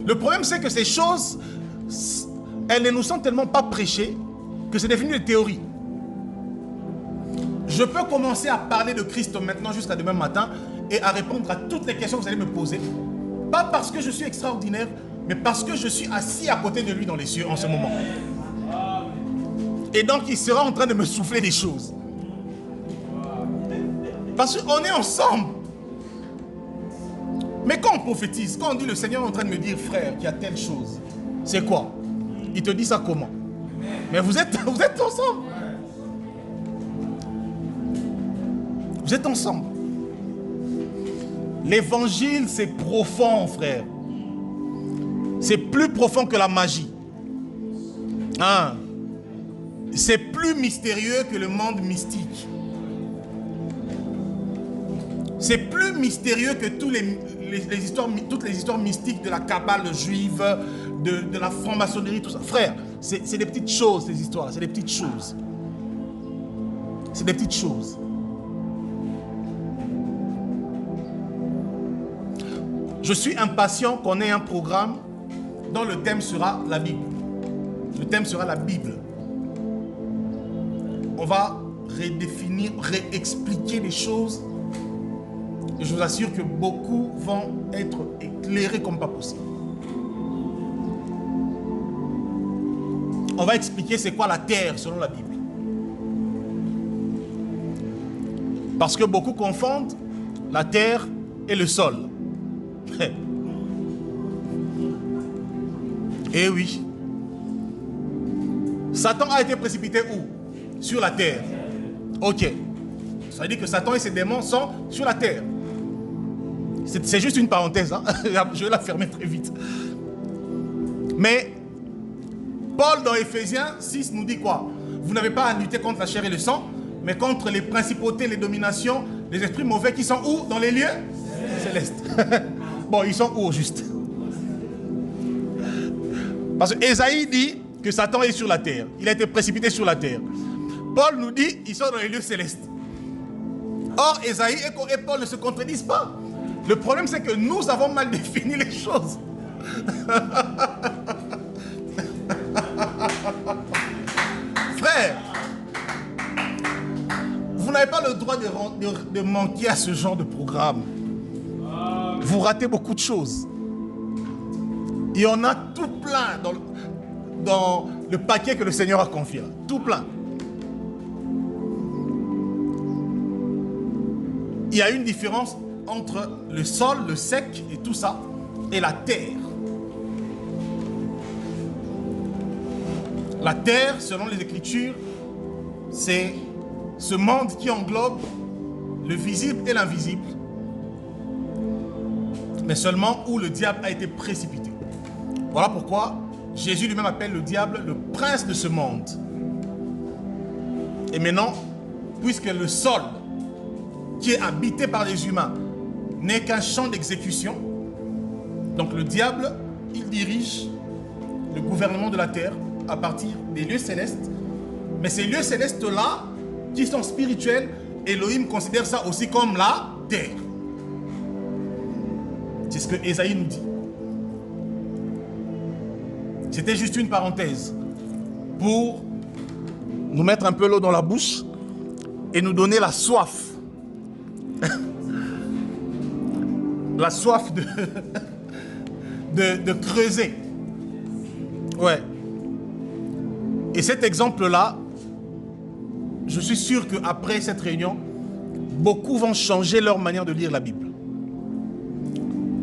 Le problème, c'est que ces choses, elles ne nous sont tellement pas prêchées que c'est devenu des théories. Je peux commencer à parler de Christ maintenant jusqu'à demain matin et à répondre à toutes les questions que vous allez me poser. Pas parce que je suis extraordinaire, mais parce que je suis assis à côté de lui dans les cieux en ce moment. Et donc il sera en train de me souffler des choses. Parce qu'on est ensemble. Mais quand on prophétise, quand on dit le Seigneur est en train de me dire frère qu'il y a telle chose, c'est quoi? Il te dit ça comment? Mais vous êtes ensemble. Vous êtes ensemble. L'évangile, c'est profond, frère. C'est plus profond que la magie. Hein? C'est plus mystérieux que le monde mystique. C'est plus mystérieux que toutes les histoires mystiques de la Kabbale juive, de la franc-maçonnerie, tout ça. Frère, c'est des petites choses, ces histoires-là. C'est des petites choses. C'est des petites choses. Je suis impatient qu'on ait un programme dont le thème sera la Bible. Le thème sera la Bible. On va redéfinir, réexpliquer les choses. Et je vous assure que beaucoup vont être éclairés comme pas possible. On va expliquer c'est quoi la terre selon la Bible. Parce que beaucoup confondent la terre et le sol. Eh oui. Satan a été précipité où? Sur la terre. Ok. Ça veut dire que Satan et ses démons sont sur la terre. C'est juste une parenthèse. Hein? Je vais la fermer très vite. Mais Paul dans Éphésiens 6 nous dit quoi? Vous n'avez pas à lutter contre la chair et le sang, mais contre les principautés, les dominations, les esprits mauvais qui sont où? Dans les lieux célestes. Bon, ils sont où au juste? Parce que Ésaïe dit que Satan est sur la terre. Il a été précipité sur la terre. Paul nous dit qu'ils sont dans les lieux célestes. Or, Ésaïe et Paul ne se contredisent pas. Le problème, c'est que nous avons mal défini les choses. Frère, vous n'avez pas le droit de manquer à ce genre de programme. Vous ratez beaucoup de choses. Il y en a tout plein dans le paquet que le Seigneur a confié. Tout plein. Il y a une différence entre le sol, le sec et tout ça, et la terre. La terre, selon les Écritures, c'est ce monde qui englobe le visible et l'invisible, mais seulement où le diable a été précipité. Voilà pourquoi Jésus lui-même appelle le diable le prince de ce monde. Et maintenant, puisque le sol qui est habité par les humains n'est qu'un champ d'exécution, donc le diable, il dirige le gouvernement de la terre à partir des lieux célestes. Mais ces lieux célestes-là, qui sont spirituels, Elohim considère ça aussi comme la terre. C'est ce que Ésaïe nous dit. C'était juste une parenthèse pour nous mettre un peu l'eau dans la bouche et nous donner la soif. La soif de creuser. Ouais. Et cet exemple-là, je suis sûr qu'après cette réunion, beaucoup vont changer leur manière de lire la Bible.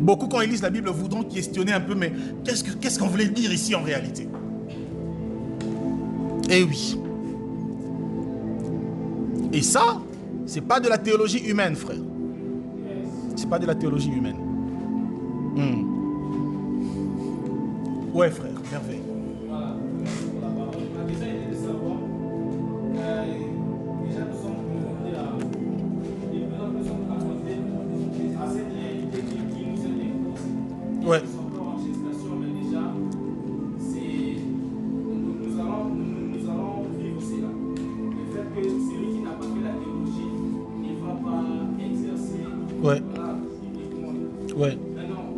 Beaucoup, quand ils lisent la Bible, voudront questionner un peu, mais qu'est-ce qu'on voulait dire ici en réalité? Eh oui. Et ça, c'est pas de la théologie humaine, frère. C'est pas de la théologie humaine. Ouais, frère, merveille. Voilà, merci pour la parole. On a déjà été de savoir. Déjà, nous sommes confrontés à. Et maintenant, nous sommes confrontés à cette réalité qui nous est imposée. Ouais. Nous sommes encore en gestation, mais déjà, nous allons vivre cela. Le fait que celui qui n'a pas fait la théologie ne va pas exercer. Ouais. Voilà, uniquement. Ouais. Maintenant,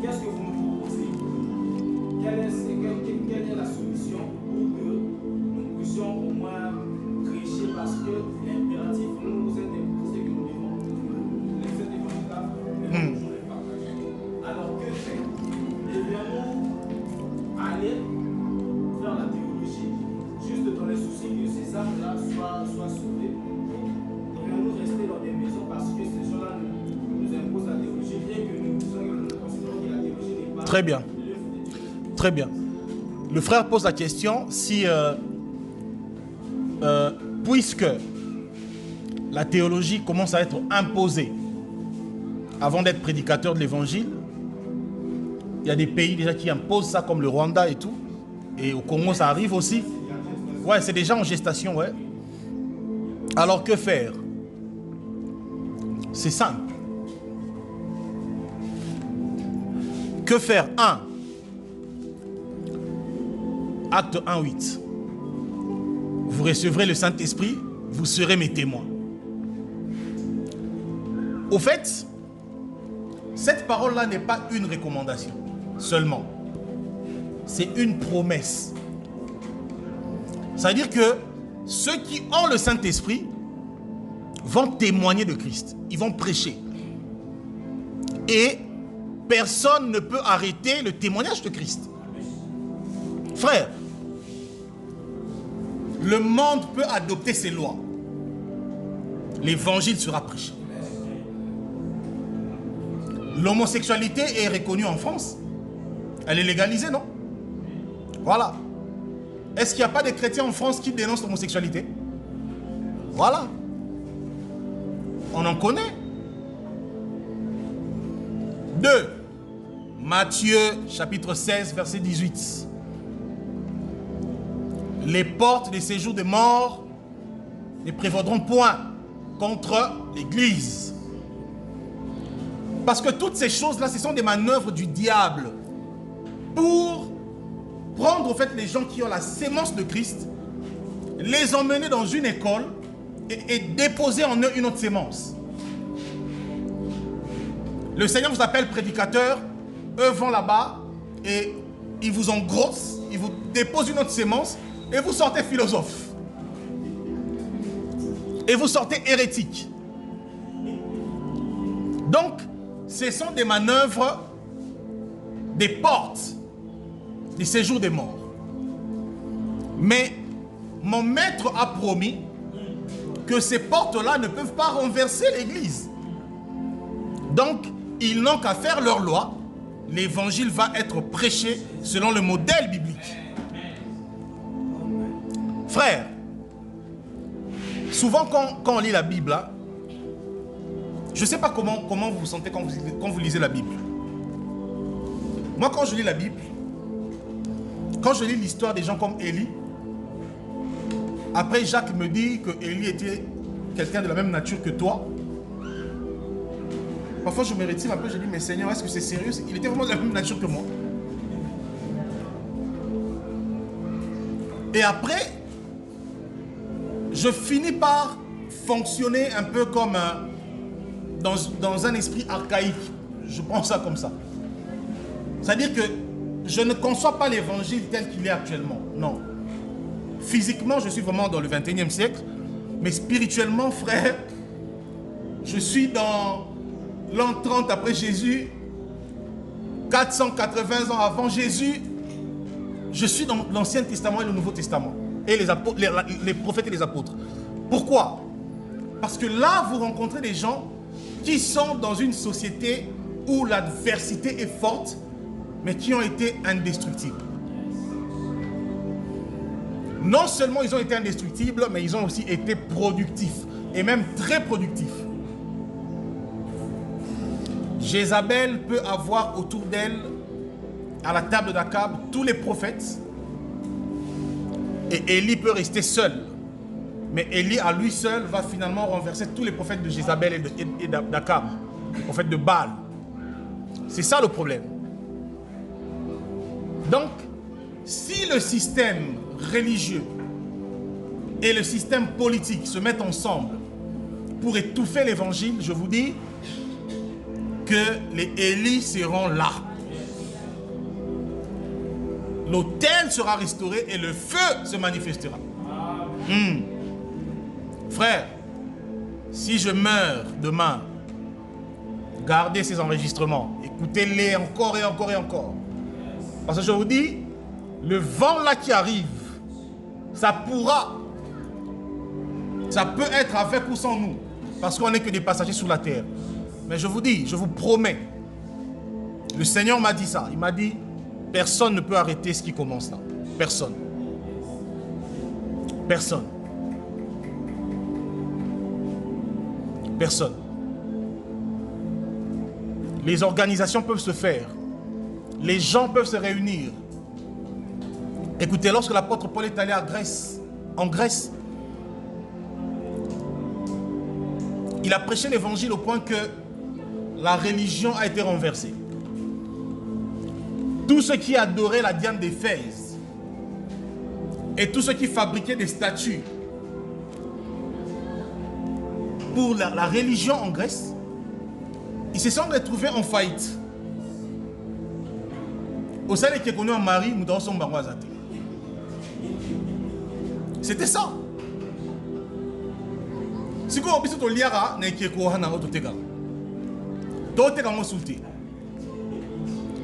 qu'est-ce que vous nous proposez? Quelle est la solution pour que nous puissions au moins prêcher, parce que l'impératif nous est imposé que nous devons. Les évangélistes nous devons les partager. Alors que faire? Devons-nous aller faire la théologie juste dans les soucis que ces âmes-là soient sauvés? Devons-nous rester dans des maisons parce que ces gens-là nous imposent la théologie et que nous considérons que la théologie n'est pas... Très bien. Très bien. Le frère pose la question si, puisque la théologie commence à être imposée avant d'être prédicateur de l'évangile, il y a des pays déjà qui imposent ça comme le Rwanda et tout, et au Congo ça arrive aussi. Ouais, c'est déjà en gestation, ouais. Alors que faire? C'est simple. Que faire? 1. Acte 1:8. Vous recevrez le Saint-Esprit, vous serez mes témoins. Au fait, Cette parole-là n'est pas une recommandation seulement. C'est une promesse. Ça veut dire que ceux qui ont le Saint-Esprit vont témoigner de Christ. Ils vont prêcher. Et personne ne peut arrêter le témoignage de Christ. Frère, le monde peut adopter ses lois. L'évangile sera prêché. L'homosexualité est reconnue en France. Elle est légalisée, non? Voilà. Est-ce qu'il n'y a pas de chrétiens en France qui dénoncent l'homosexualité? Voilà. On en connaît. 2. Matthieu chapitre 16 verset 18. Les portes des séjours des morts ne prévaudront point contre l'Église. Parce que toutes ces choses-là, ce sont des manœuvres du diable pour prendre en fait les gens qui ont la sémence de Christ, les emmener dans une école et déposer en eux une autre sémence. Le Seigneur vous appelle prédicateur, eux vont là-bas et ils vous engrossent, ils vous déposent une autre sémence et vous sortez philosophe. Et vous sortez hérétique. Donc, ce sont des manœuvres des portes du séjour des morts. Mais mon maître a promis que ces portes-là ne peuvent pas renverser l'Église. Donc, ils n'ont qu'à faire leur loi. L'évangile va être prêché selon le modèle biblique. Frère, souvent quand on lit la Bible, hein, je ne sais pas comment vous vous sentez quand vous lisez la Bible. Moi, quand je lis la Bible, quand je lis l'histoire des gens comme Élie, après Jacques me dit que Élie était quelqu'un de la même nature que toi. Parfois je me retire un peu, je dis mais Seigneur, est-ce que c'est sérieux? Il était vraiment de la même nature que moi. Et après, je finis par fonctionner un peu comme dans un esprit archaïque. Je prends ça comme ça. C'est-à-dire que je ne conçois pas l'évangile tel qu'il est actuellement. Non. Physiquement, je suis vraiment dans le 21e siècle. Mais spirituellement, frère, je suis dans l'an 30 après Jésus, 480 ans avant Jésus. Je suis dans l'Ancien Testament et le Nouveau Testament. Et les prophètes et les apôtres. Pourquoi? Parce que là, vous rencontrez des gens qui sont dans une société où l'adversité est forte, mais qui ont été indestructibles. Non seulement ils ont été indestructibles, mais ils ont aussi été productifs, et même très productifs. Jézabel peut avoir autour d'elle, à la table d'Akab, tous les prophètes, et Élie peut rester seul. Mais Élie, à lui seul, va finalement renverser tous les prophètes de Jézabel et d'Akab, les prophètes de Baal. C'est ça le problème. Donc, si le système religieux et le système politique se mettent ensemble pour étouffer l'évangile, je vous dis que les Élis seront là. L'autel sera restauré et le feu se manifestera. Frère, si je meurs demain, gardez ces enregistrements, écoutez-les encore et encore et encore. Parce que je vous dis, le vent là qui arrive, ça peut être avec ou sans nous, parce qu'on n'est que des passagers sur la terre. Mais je vous dis, je vous promets, le Seigneur m'a dit ça, il m'a dit, personne ne peut arrêter ce qui commence là. Personne. Personne. Personne. Les organisations peuvent se faire. Les gens peuvent se réunir. Écoutez, lorsque l'apôtre Paul est allé en Grèce, il a prêché l'évangile au point que la religion a été renversée. Tous ceux qui adoraient la Diane d'Éphèse et tous ceux qui fabriquaient des statues pour la religion en Grèce, ils se sont retrouvés en faillite. Au sein qui est connu en mari, nous avons Bangwazate. C'était ça. Si vous avez un liara, vous avez un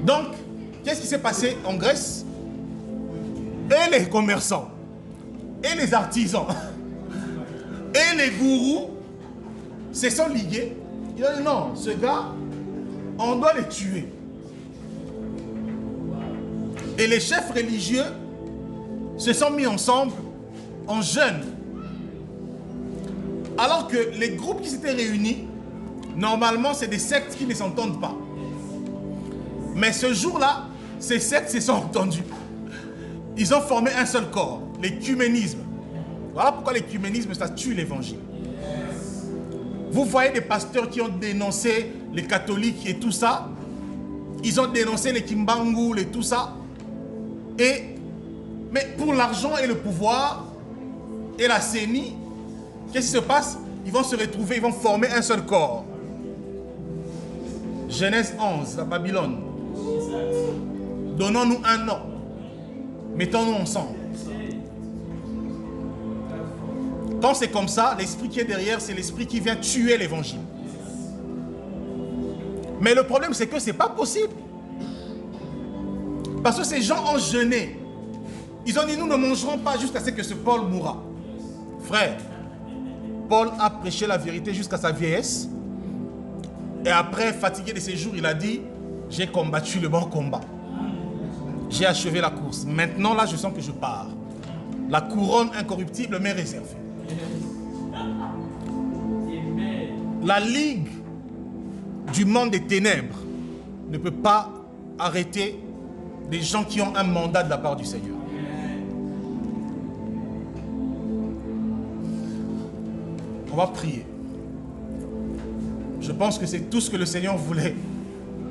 donc, qu'est-ce qui s'est passé en Grèce? Et les commerçants, et les artisans, et les gourous se sont ligués. Ils ont dit non, ce gars, on doit le tuer. Et les chefs religieux se sont mis ensemble en jeûne. Alors que les groupes qui s'étaient réunis, normalement, c'est des sectes qui ne s'entendent pas. Mais ce jour-là, ces sectes se sont entendus. Ils ont formé un seul corps, l'écuménisme. Voilà pourquoi l'écuménisme, ça tue l'évangile. Vous voyez des pasteurs qui ont dénoncé les catholiques et tout ça. Ils ont dénoncé les Kimbangu et tout ça. Mais pour l'argent et le pouvoir et la CENI, qu'est-ce qui se passe? Ils vont se retrouver, ils vont former un seul corps. Genèse 11, la Babylone. Donnons-nous un nom. Mettons-nous ensemble. Quand c'est comme ça, l'esprit qui est derrière, c'est l'esprit qui vient tuer l'évangile. Mais le problème, c'est que ce n'est pas possible. Parce que ces gens ont jeûné. Ils ont dit, nous ne mangerons pas jusqu'à ce que ce Paul mourra. Frère, Paul a prêché la vérité jusqu'à sa vieillesse. Et après, fatigué de ses jours, il a dit, j'ai combattu le bon combat. J'ai achevé la course. Maintenant, là, je sens que je pars. La couronne incorruptible m'est réservée. La ligue du monde des ténèbres ne peut pas arrêter des gens qui ont un mandat de la part du Seigneur. On va prier. Je pense que c'est tout ce que le Seigneur voulait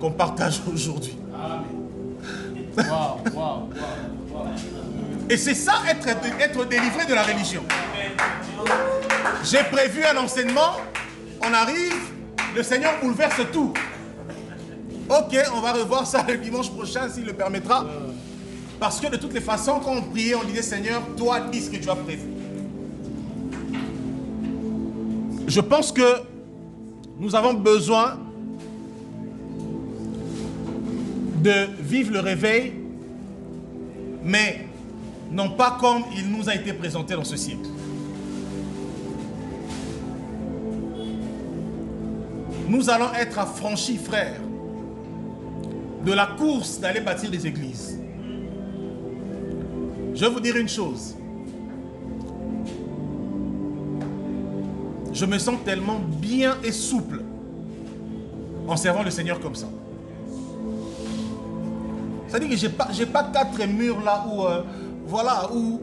qu'on partage aujourd'hui. Et c'est ça, être délivré de la religion. J'ai prévu un enseignement, on arrive, le Seigneur bouleverse tout. Ok, on va revoir ça le dimanche prochain s'il le permettra. Parce que de toutes les façons, quand on priait, on disait Seigneur, toi dis ce que tu as prévu. Je pense que nous avons besoin de vivre le réveil, mais non pas comme il nous a été présenté dans ce siècle. Nous allons être affranchis, frères, de la course d'aller bâtir des églises. Je vais vous dire une chose. Je me sens tellement bien et souple en servant le Seigneur comme ça. C'est-à-dire que j'ai pas 4 murs là où, voilà, où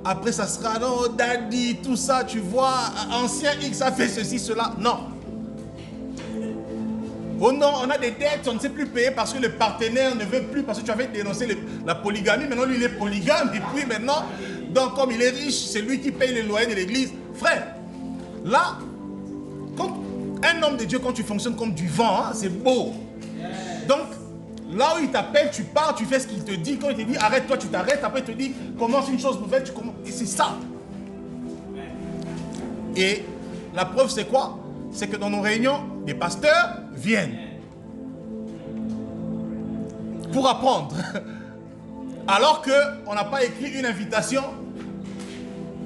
après ça sera, non, daddy, tout ça, tu vois, ancien X a fait ceci, cela. Non. Oh non, on a des dettes, on ne sait plus payer parce que le partenaire ne veut plus, parce que tu avais dénoncé la polygamie, maintenant lui il est polygame, et puis maintenant, donc comme il est riche, c'est lui qui paye les loyers de l'église. Frère, là, quand un homme de Dieu, quand tu fonctionnes comme du vent, hein, c'est beau. Donc, là où il t'appelle, tu pars, tu fais ce qu'il te dit. Quand il te dit arrête-toi, tu t'arrêtes. Après, il te dit commence une chose nouvelle, tu commences. Et c'est ça. Et la preuve, c'est quoi? C'est que dans nos réunions, des pasteurs viennent pour apprendre. Alors qu'on n'a pas écrit une invitation.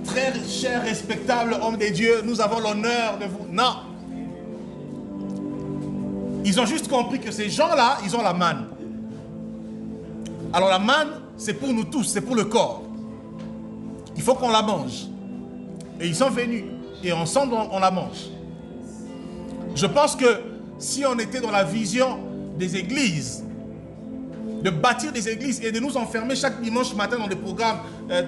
Très cher, respectable homme de Dieu, nous avons l'honneur de vous. Non. Ils ont juste compris que ces gens-là, ils ont la manne. Alors la manne, c'est pour nous tous, c'est pour le corps. Il faut qu'on la mange. Et ils sont venus. Et ensemble, on la mange. Je pense que si on était dans la vision des églises, de bâtir des églises et de nous enfermer chaque dimanche matin dans des programmes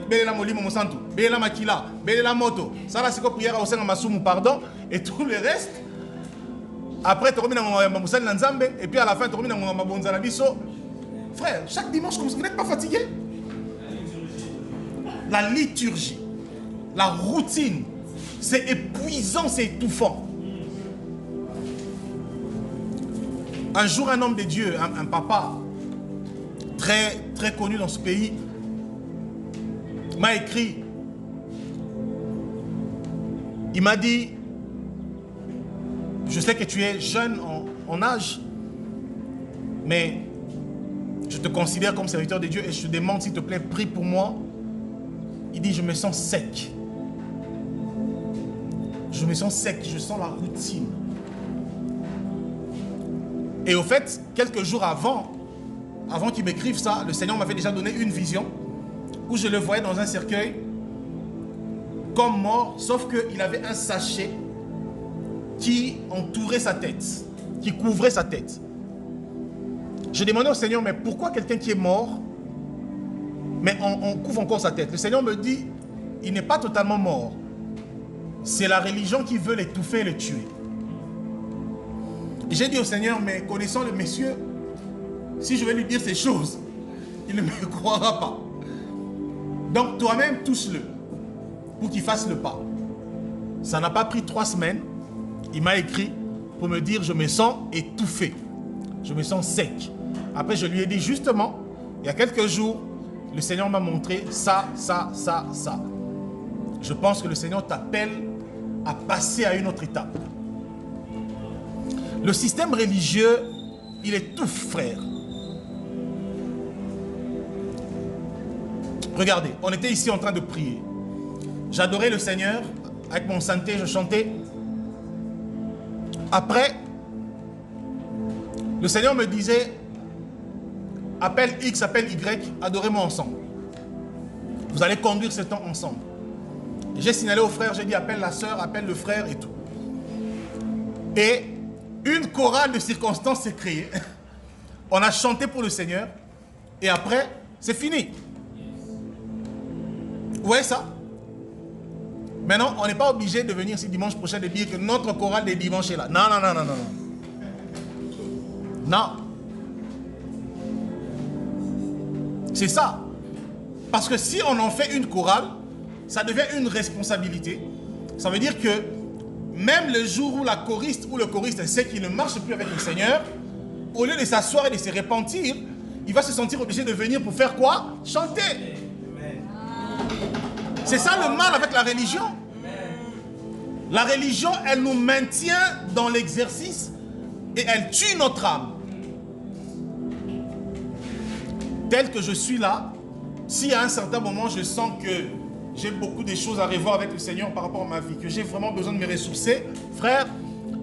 Belela Molimo Monsanto, Belela Makila, Belela Moto, Sala Siko Prière au Senga Masumu, pardon, et tout le reste. Après, tu reviens dans Moussal Nanzambe, et puis à la fin, tu reviens dans Mabonzala Bisso. Frère, chaque dimanche, vous n'êtes pas fatigué? La liturgie, la routine, c'est épuisant, c'est étouffant. Un jour, un homme de Dieu, un papa très, très connu dans ce pays, m'a écrit. Il m'a dit, je sais que tu es jeune en âge, mais je te considère comme serviteur de Dieu et je te demande, s'il te plaît, prie pour moi. Il dit, je me sens sec. Je me sens sec, je sens la routine. Et au fait, quelques jours avant qu'il m'écrive ça, le Seigneur m'avait déjà donné une vision où je le voyais dans un cercueil comme mort, sauf qu'il avait un sachet qui entourait sa tête, qui couvrait sa tête. Je demandais au Seigneur, mais pourquoi quelqu'un qui est mort, mais on couvre encore sa tête? Le Seigneur me dit, il n'est pas totalement mort. C'est la religion qui veut l'étouffer et le tuer. Et j'ai dit au Seigneur, mais connaissant le monsieur, si je vais lui dire ces choses, il ne me croira pas. Donc toi-même, touche-le pour qu'il fasse le pas. Ça n'a pas pris 3 semaines. Il m'a écrit pour me dire, je me sens étouffé. Je me sens sec. Après, je lui ai dit, justement, il y a quelques jours, le Seigneur m'a montré ça. Je pense que le Seigneur t'appelle à passer à une autre étape. Le système religieux, il étouffe, frère. Regardez, on était ici en train de prier. J'adorais le Seigneur. Avec mon santé, je chantais. Après, le Seigneur me disait, appelle X, appelle Y, adorez-moi ensemble. Vous allez conduire ce temps ensemble. J'ai signalé au frère, j'ai dit, appelle la soeur, appelle le frère et tout. Et une chorale de circonstances s'est créée. On a chanté pour le Seigneur. Et après, c'est fini. Vous voyez ça? Maintenant, on n'est pas obligé de venir ici dimanche prochain et de dire que notre chorale des dimanches est là. Non. Non. C'est ça. Parce que si on en fait une chorale, ça devient une responsabilité. Ça veut dire que même le jour où la choriste ou le choriste sait qu'il ne marche plus avec le Seigneur, au lieu de s'asseoir et de se repentir, il va se sentir obligé de venir pour faire quoi? Chanter. C'est ça le mal avec la religion. La religion, elle nous maintient dans l'exercice et elle tue notre âme. Tel que je suis là, si à un certain moment je sens que j'ai beaucoup de choses à revoir avec le Seigneur par rapport à ma vie, que j'ai vraiment besoin de me ressourcer, frère,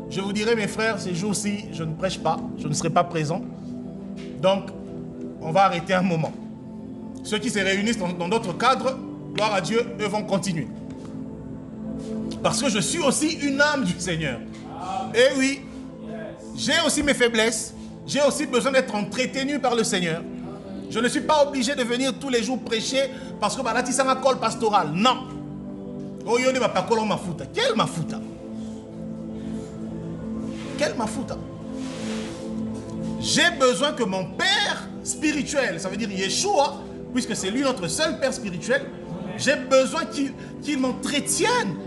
je vous dirai, mes frères, ces jours-ci, je ne prêche pas, je ne serai pas présent. Donc, on va arrêter un moment. Ceux qui se réunissent dans d'autres cadres, gloire à Dieu, eux vont continuer. Parce que je suis aussi une âme du Seigneur. Et oui, j'ai aussi mes faiblesses, j'ai aussi besoin d'être entretenu par le Seigneur. Je ne suis pas obligé de venir tous les jours prêcher parce que là, tu as un col pastoral. Non. Quel mafuta? Quel mafuta? J'ai besoin que mon père spirituel, ça veut dire Yeshua, puisque c'est lui notre seul père spirituel, j'ai besoin qu'il m'entretienne.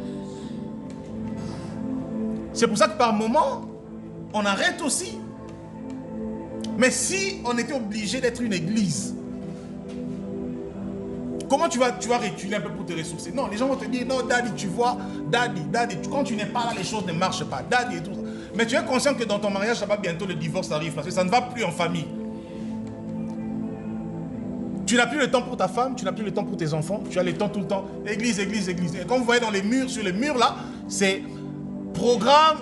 C'est pour ça que par moment, on arrête aussi. Mais si on était obligé d'être une église, comment tu vas reculer un peu pour te ressourcer? Non, les gens vont te dire, non, daddy, tu vois, daddy, quand tu n'es pas là, les choses ne marchent pas, daddy et tout ça. Mais tu es conscient que dans ton mariage, ça va bientôt, le divorce arrive, parce que ça ne va plus en famille. Tu n'as plus le temps pour ta femme, tu n'as plus le temps pour tes enfants, tu as le temps tout le temps, église. Et comme vous voyez dans les murs, sur les murs là, c'est programme.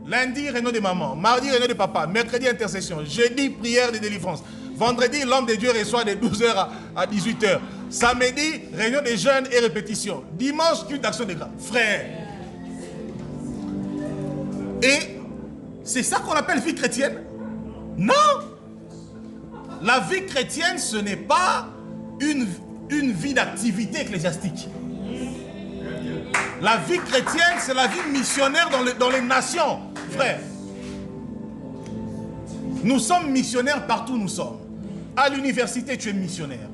Lundi, réunion de maman. Mardi, réunion de papa. Mercredi, intercession. Jeudi, prière de délivrance. Vendredi, l'homme de Dieu reçoit de 12h à 18h. Samedi, réunion de jeûne et répétition. Dimanche, culte d'action de grâce. Frère. Et c'est ça qu'on appelle vie chrétienne? Non. La vie chrétienne, ce n'est pas une vie d'activité ecclésiastique. La vie chrétienne, c'est la vie missionnaire dans les nations, frère. Nous sommes missionnaires partout où nous sommes. À l'université, tu es missionnaire.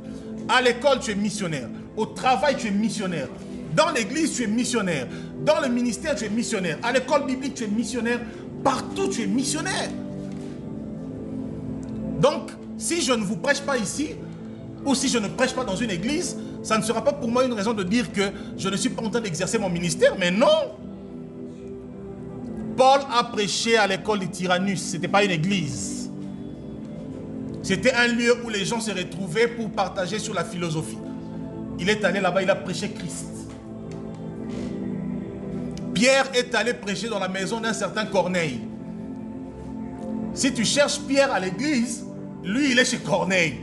À l'école, tu es missionnaire. Au travail, tu es missionnaire. Dans l'église, tu es missionnaire. Dans le ministère, tu es missionnaire. À l'école biblique, tu es missionnaire. Partout, tu es missionnaire. Donc, si je ne vous prêche pas ici, ou si je ne prêche pas dans une église, ça ne sera pas pour moi une raison de dire que je ne suis pas en train d'exercer mon ministère, mais non. Paul a prêché à l'école de Tyrannus, ce n'était pas une église. C'était un lieu où les gens se retrouvaient pour partager sur la philosophie. Il est allé là-bas, il a prêché Christ. Pierre est allé prêcher dans la maison d'un certain Corneille. Si tu cherches Pierre à l'église, lui il est chez Corneille.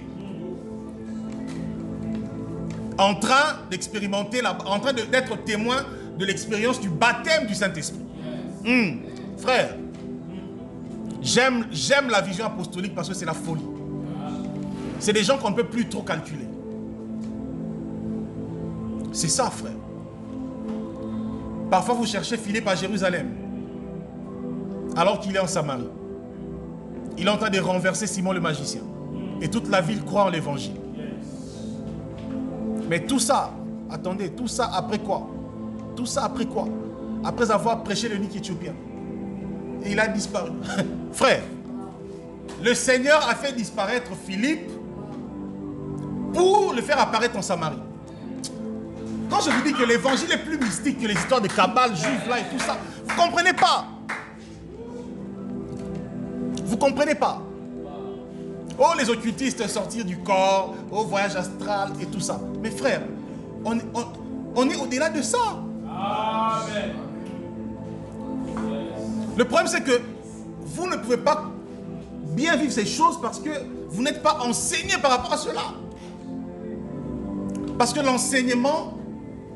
En train d'expérimenter, en train d'être témoin de l'expérience du baptême du Saint-Esprit. Frère, j'aime la vision apostolique parce que c'est la folie. C'est des gens qu'on ne peut plus trop calculer. C'est ça, frère. Parfois, vous cherchez Philippe à Jérusalem, alors qu'il est en Samarie. Il est en train de renverser Simon le magicien. Et toute la ville croit en l'évangile. Mais tout ça, attendez, tout ça après quoi? Tout ça après quoi? Après avoir prêché le nick éthiopien. Et il a disparu. Frère, le Seigneur a fait disparaître Philippe pour le faire apparaître en Samarie. Quand je vous dis que l'évangile est plus mystique que les histoires de cabales juives là et tout ça, vous ne comprenez pas. Vous ne comprenez pas. Oh, les occultistes sortir du corps, oh, voyage astral et tout ça. Mais frère, on est au-delà de ça. Amen. Le problème, c'est que vous ne pouvez pas bien vivre ces choses parce que vous n'êtes pas enseigné par rapport à cela. Parce que l'enseignement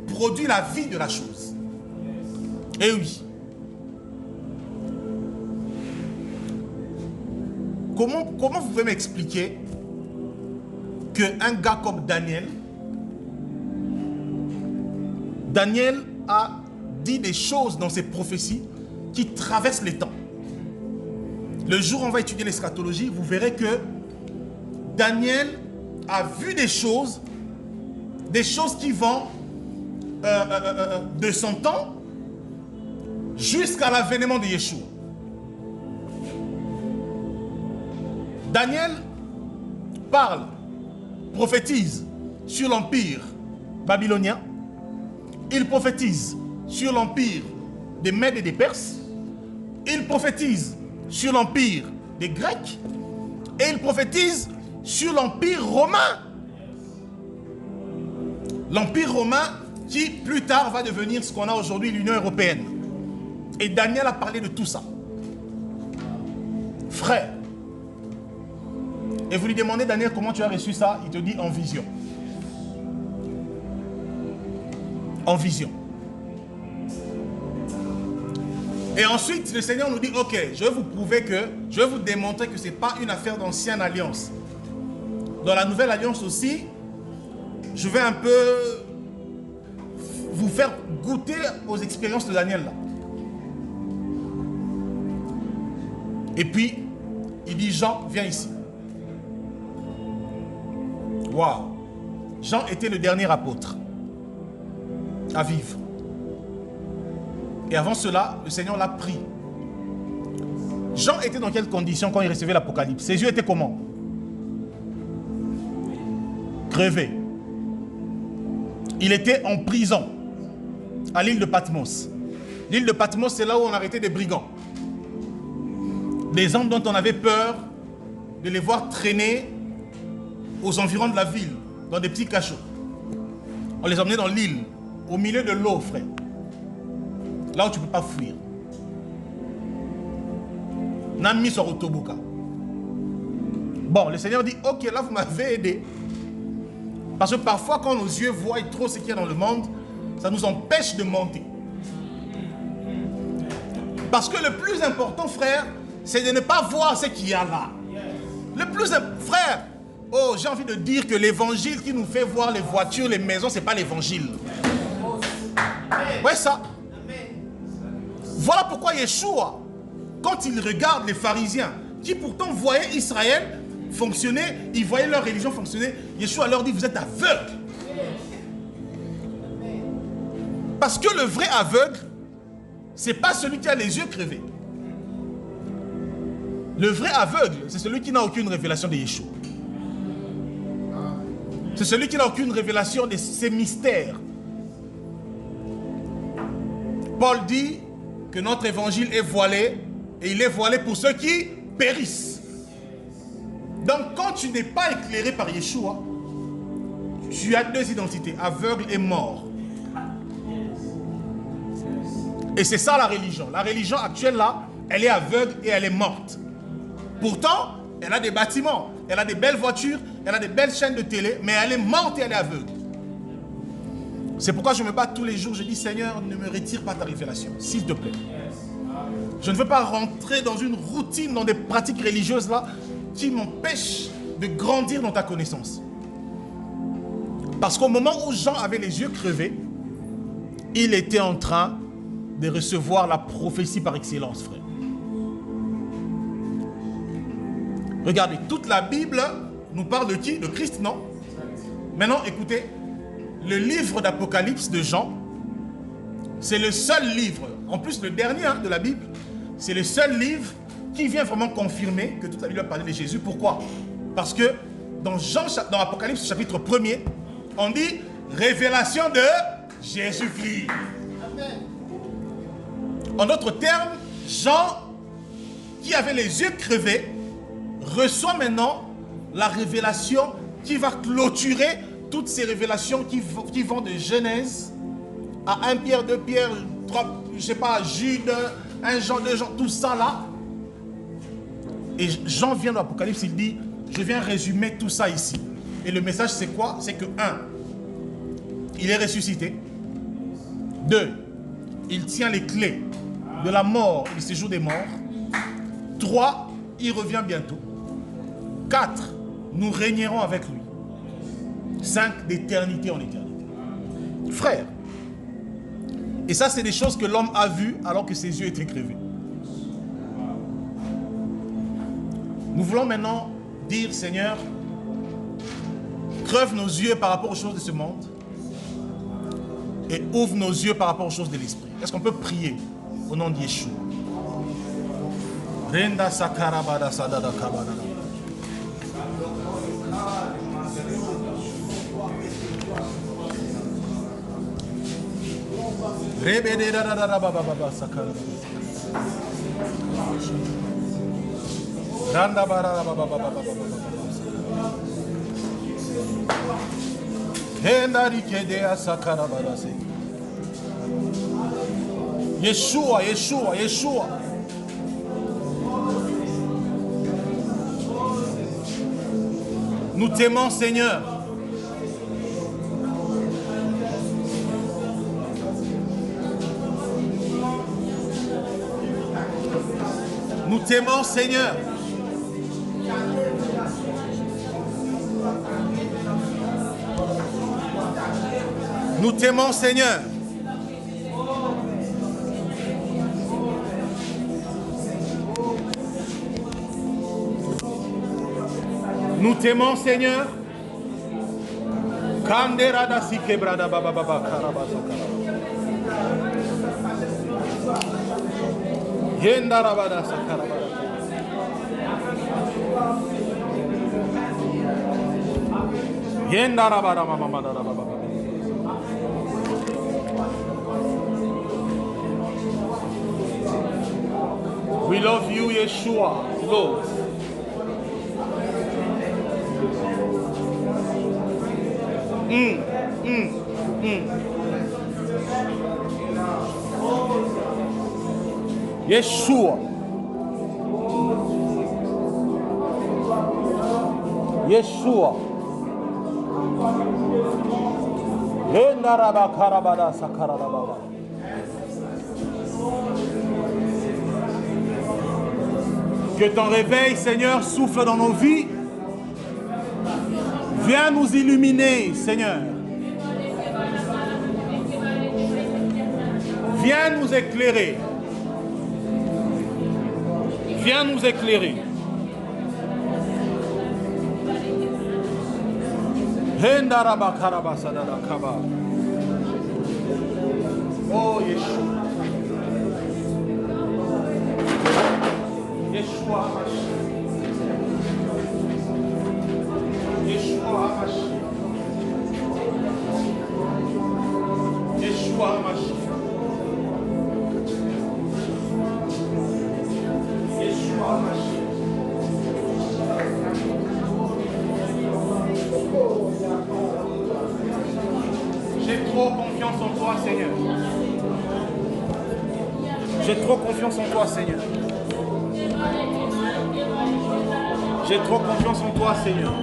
produit la vie de la chose. Et oui. Comment vous pouvez m'expliquer qu'un gars comme Daniel a dit des choses dans ses prophéties qui traversent les temps. Le jour où on va étudier l'eschatologie, vous verrez que Daniel a vu des choses qui vont de son temps jusqu'à l'avènement de Yeshua. Daniel parle, prophétise sur l'empire babylonien. Il prophétise sur l'empire des Mèdes et des Perses. Il prophétise sur l'empire des Grecs. Et il prophétise sur l'empire romain. L'empire romain qui plus tard va devenir ce qu'on a aujourd'hui, l'Union européenne. Et Daniel a parlé de tout ça. Frère. Et vous lui demandez, Daniel, comment tu as reçu ça? Il te dit en vision. En vision. Et ensuite, le Seigneur nous dit, ok, je vais vous prouver que, je vais vous démontrer que ce n'est pas une affaire d'ancienne alliance. Dans la nouvelle alliance aussi, je vais un peu vous faire goûter aux expériences de Daniel là. Et puis, il dit, Jean, viens ici. Waouh! Jean était le dernier apôtre à vivre. Et avant cela, le Seigneur l'a pris. Jean était dans quelles conditions quand il recevait l'Apocalypse? Ses yeux étaient comment? Crevés. Il était en prison à l'île de Patmos. L'île de Patmos, c'est là où on arrêtait des brigands. Des hommes dont on avait peur de les voir traîner aux environs de la ville, dans des petits cachots. On les emmenait dans l'île, au milieu de l'eau, frère. Là où tu ne peux pas fuir. On a mis sur Otoboka. Bon, le Seigneur dit, ok, là vous m'avez aidé. Parce que parfois, quand nos yeux voient trop ce qu'il y a dans le monde, ça nous empêche de monter. Parce que le plus important, frère, c'est de ne pas voir ce qu'il y a là. Le plus frère, oh, j'ai envie de dire que l'évangile qui nous fait voir les voitures, les maisons, ce n'est pas l'évangile. Ouais, ça. Voilà pourquoi Yeshua, quand il regarde les pharisiens, qui pourtant voyaient Israël fonctionner, ils voyaient leur religion fonctionner, Yeshua leur dit, vous êtes aveugles. Parce que le vrai aveugle, ce n'est pas celui qui a les yeux crevés. Le vrai aveugle, c'est celui qui n'a aucune révélation de Yeshua. C'est celui qui n'a aucune révélation de ces mystères. Paul dit que notre évangile est voilé, et il est voilé pour ceux qui périssent. Donc quand tu n'es pas éclairé par Yeshua, tu as deux identités, aveugle et mort. Et c'est ça la religion. La religion actuelle là, elle est aveugle et elle est morte. Pourtant, elle a des bâtiments, elle a des belles voitures, elle a des belles chaînes de télé, mais elle est morte et elle est aveugle. C'est pourquoi je me bats tous les jours, je dis Seigneur, ne me retire pas ta révélation, s'il te plaît. Je ne veux pas rentrer dans une routine, dans des pratiques religieuses là, qui m'empêchent de grandir dans ta connaissance. Parce qu'au moment où Jean avait les yeux crevés, il était en train de recevoir la prophétie par excellence, frère. Regardez, toute la Bible nous parle de qui? De Christ, non? Maintenant, écoutez, le livre d'Apocalypse de Jean, c'est le seul livre, en plus le dernier de la Bible, c'est le seul livre qui vient vraiment confirmer que toute la Bible a parlé de Jésus. Pourquoi? Parce que dans Apocalypse chapitre 1er, on dit révélation de Jésus-Christ. En d'autres termes, Jean, qui avait les yeux crevés, reçoit maintenant la révélation qui va clôturer toutes ces révélations qui vont de Genèse à 1 Pierre, 2 Pierre, 3, je sais pas, Jude, 1 Jean, 2 Jean, tout ça là. Et Jean vient dans l'Apocalypse, il dit, je viens résumer tout ça ici. Et le message c'est quoi? C'est que 1, il est ressuscité. 2, il tient les clés de la mort et du séjour des morts. 3, il revient bientôt. 4, nous régnerons avec lui. 5, d'éternité en éternité. Frère, et ça c'est des choses que l'homme a vues alors que ses yeux étaient crevés. Nous voulons maintenant dire, Seigneur, creuve nos yeux par rapport aux choses de ce monde et ouvre nos yeux par rapport aux choses de l'esprit. Est-ce qu'on peut prier au nom de Yeshua? Renda sakarabada sadada kabada. Rebede da da da baba baba sakarabada. Randa bara baba baba baba. Hendari kedea sakarabada se. Yeshua, Yeshua, Yeshua. Nous t'aimons, Seigneur. Nous t'aimons, Seigneur. Nous t'aimons, Seigneur. Nous t'aimons, Seigneur. Kanderada sikebrada baba baba karabasaka. Yendarabada sakarabada. Yendarabada mama mama baba. We love you, Yeshua, Lord. Yeshua. Yeshua. Lendaraba karabada sakarababa. Que ton réveil, Seigneur, souffle dans nos vies. Viens nous illuminer, Seigneur. Viens nous éclairer. Viens nous éclairer. Oh, Yeshua. Yeshua. Yeshua HaMashiach. Yeshua HaMashiach. Yeshua HaMashiach. Yeshua HaMashiach. J'ai trop confiance en toi, Seigneur. J'ai trop confiance en toi, Seigneur. J'ai trop confiance en toi, Seigneur.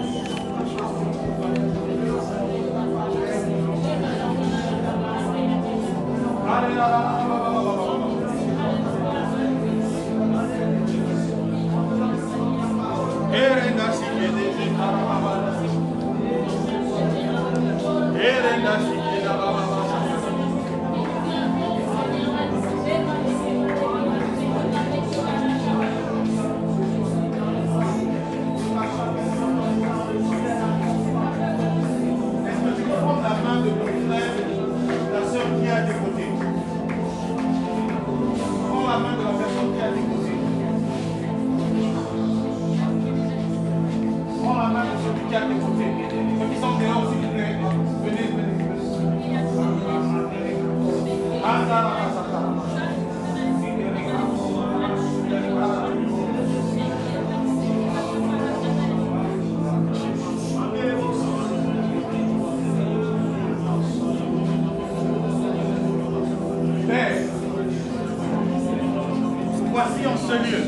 Voici en ce lieu,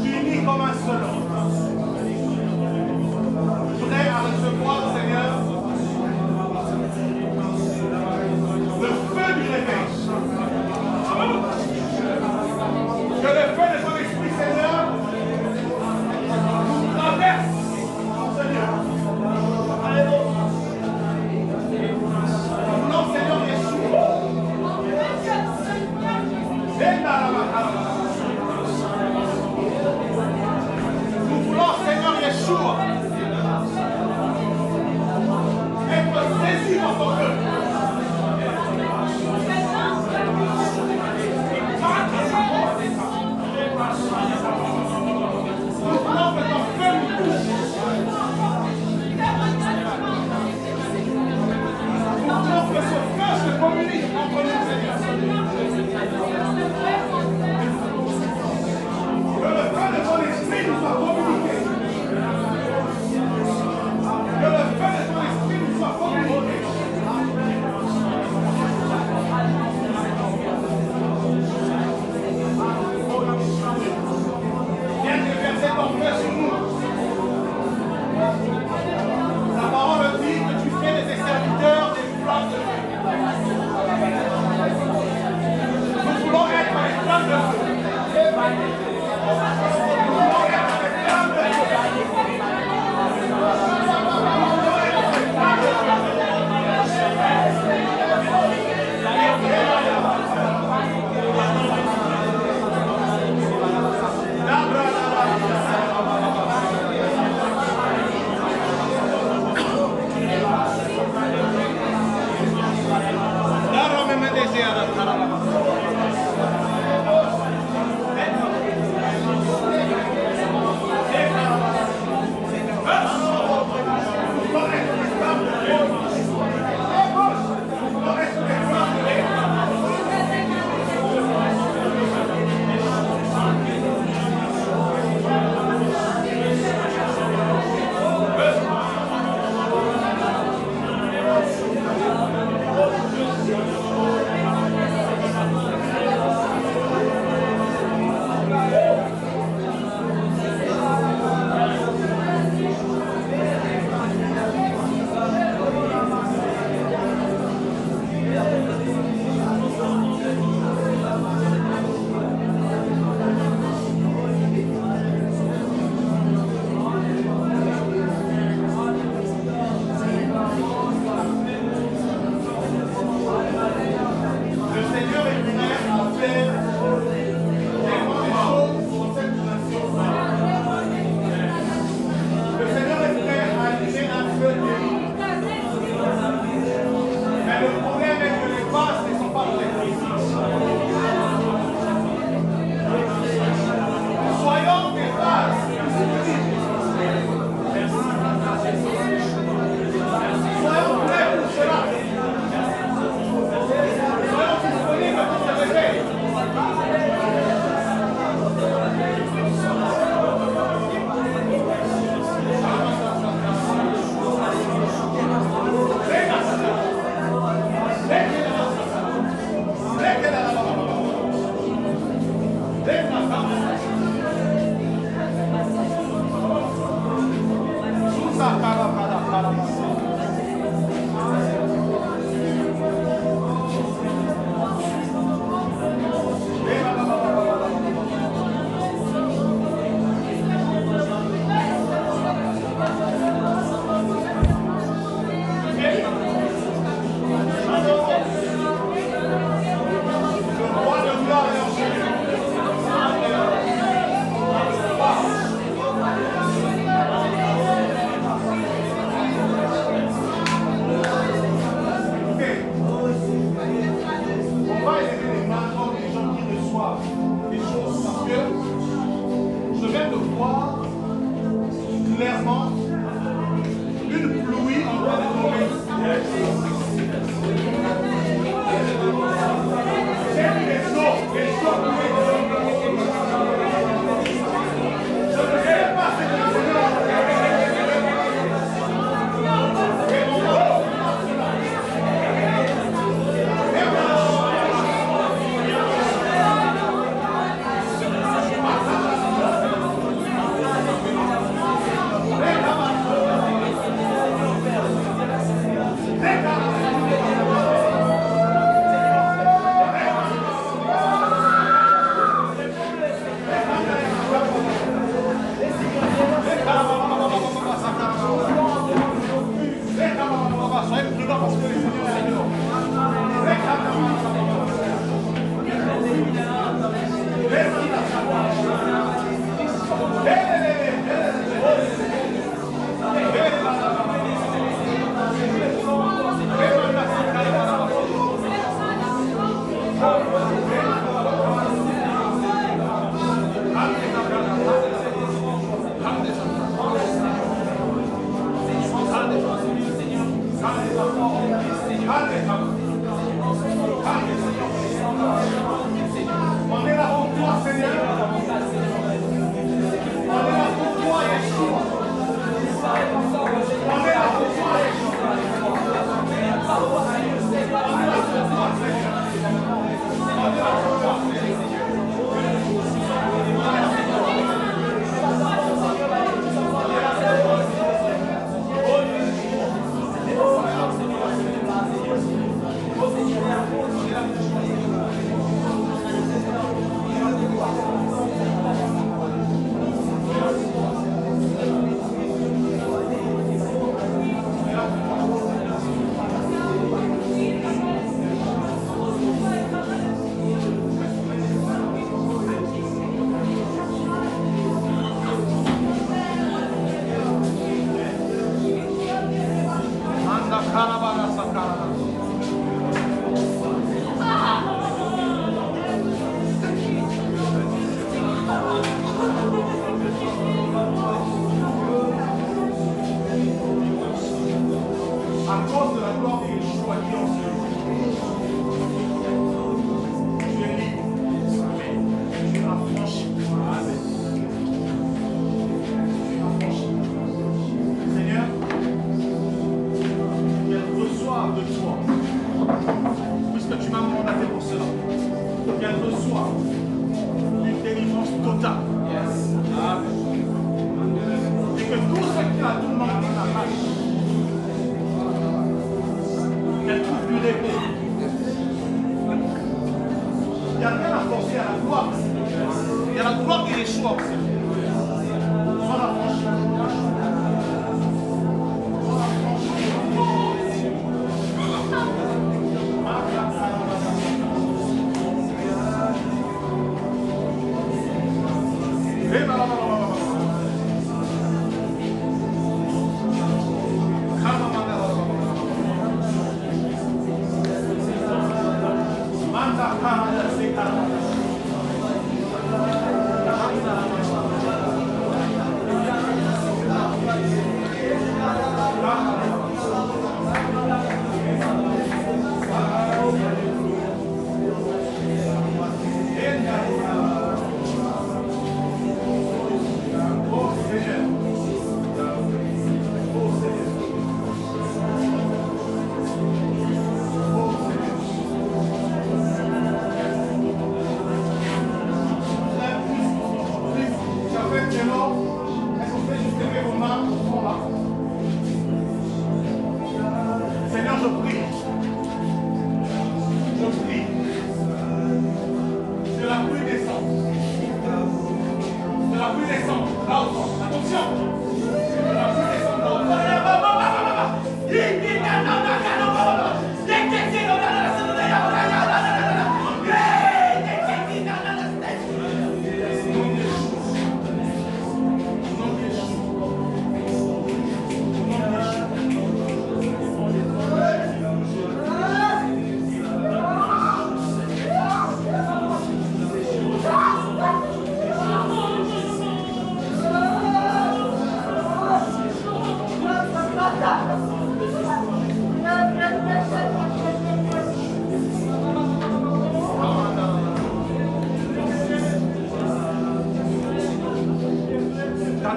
unis comme un seul homme, prêts à recevoir, Seigneur, le feu du réveil. Que le feu de ton esprit, Seigneur, nous traverse, Seigneur. Alléluia. Non, Seigneur Yeshua. Nous voulons, Seigneur Yeshua, être saisis dans ton cœur. Nous voulons que ton feu nous touche. Nous voulons que ce feu se communique entre nous, Seigneur. Que le feu de ton esprit nous soit communiqué. Que le feu de ton esprit nous soit communiqué. Viens déverser ton feu sur nous. La parole dit que tu fais de tes serviteurs des flammes de feu. Nous voulons être des flammes de feu.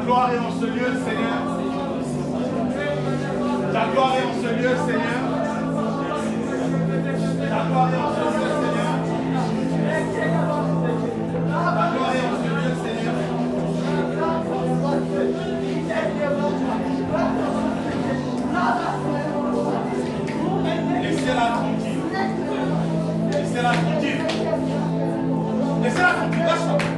gloire est en ce lieu, Seigneur. Ta gloire est en ce lieu, Seigneur. Ta gloire est en ce lieu, Seigneur. Ta gloire est en ce lieu, Seigneur. Laissez-la tranquille. Laissez-la tranquille. Laissez-la tranquille. Lâche-la.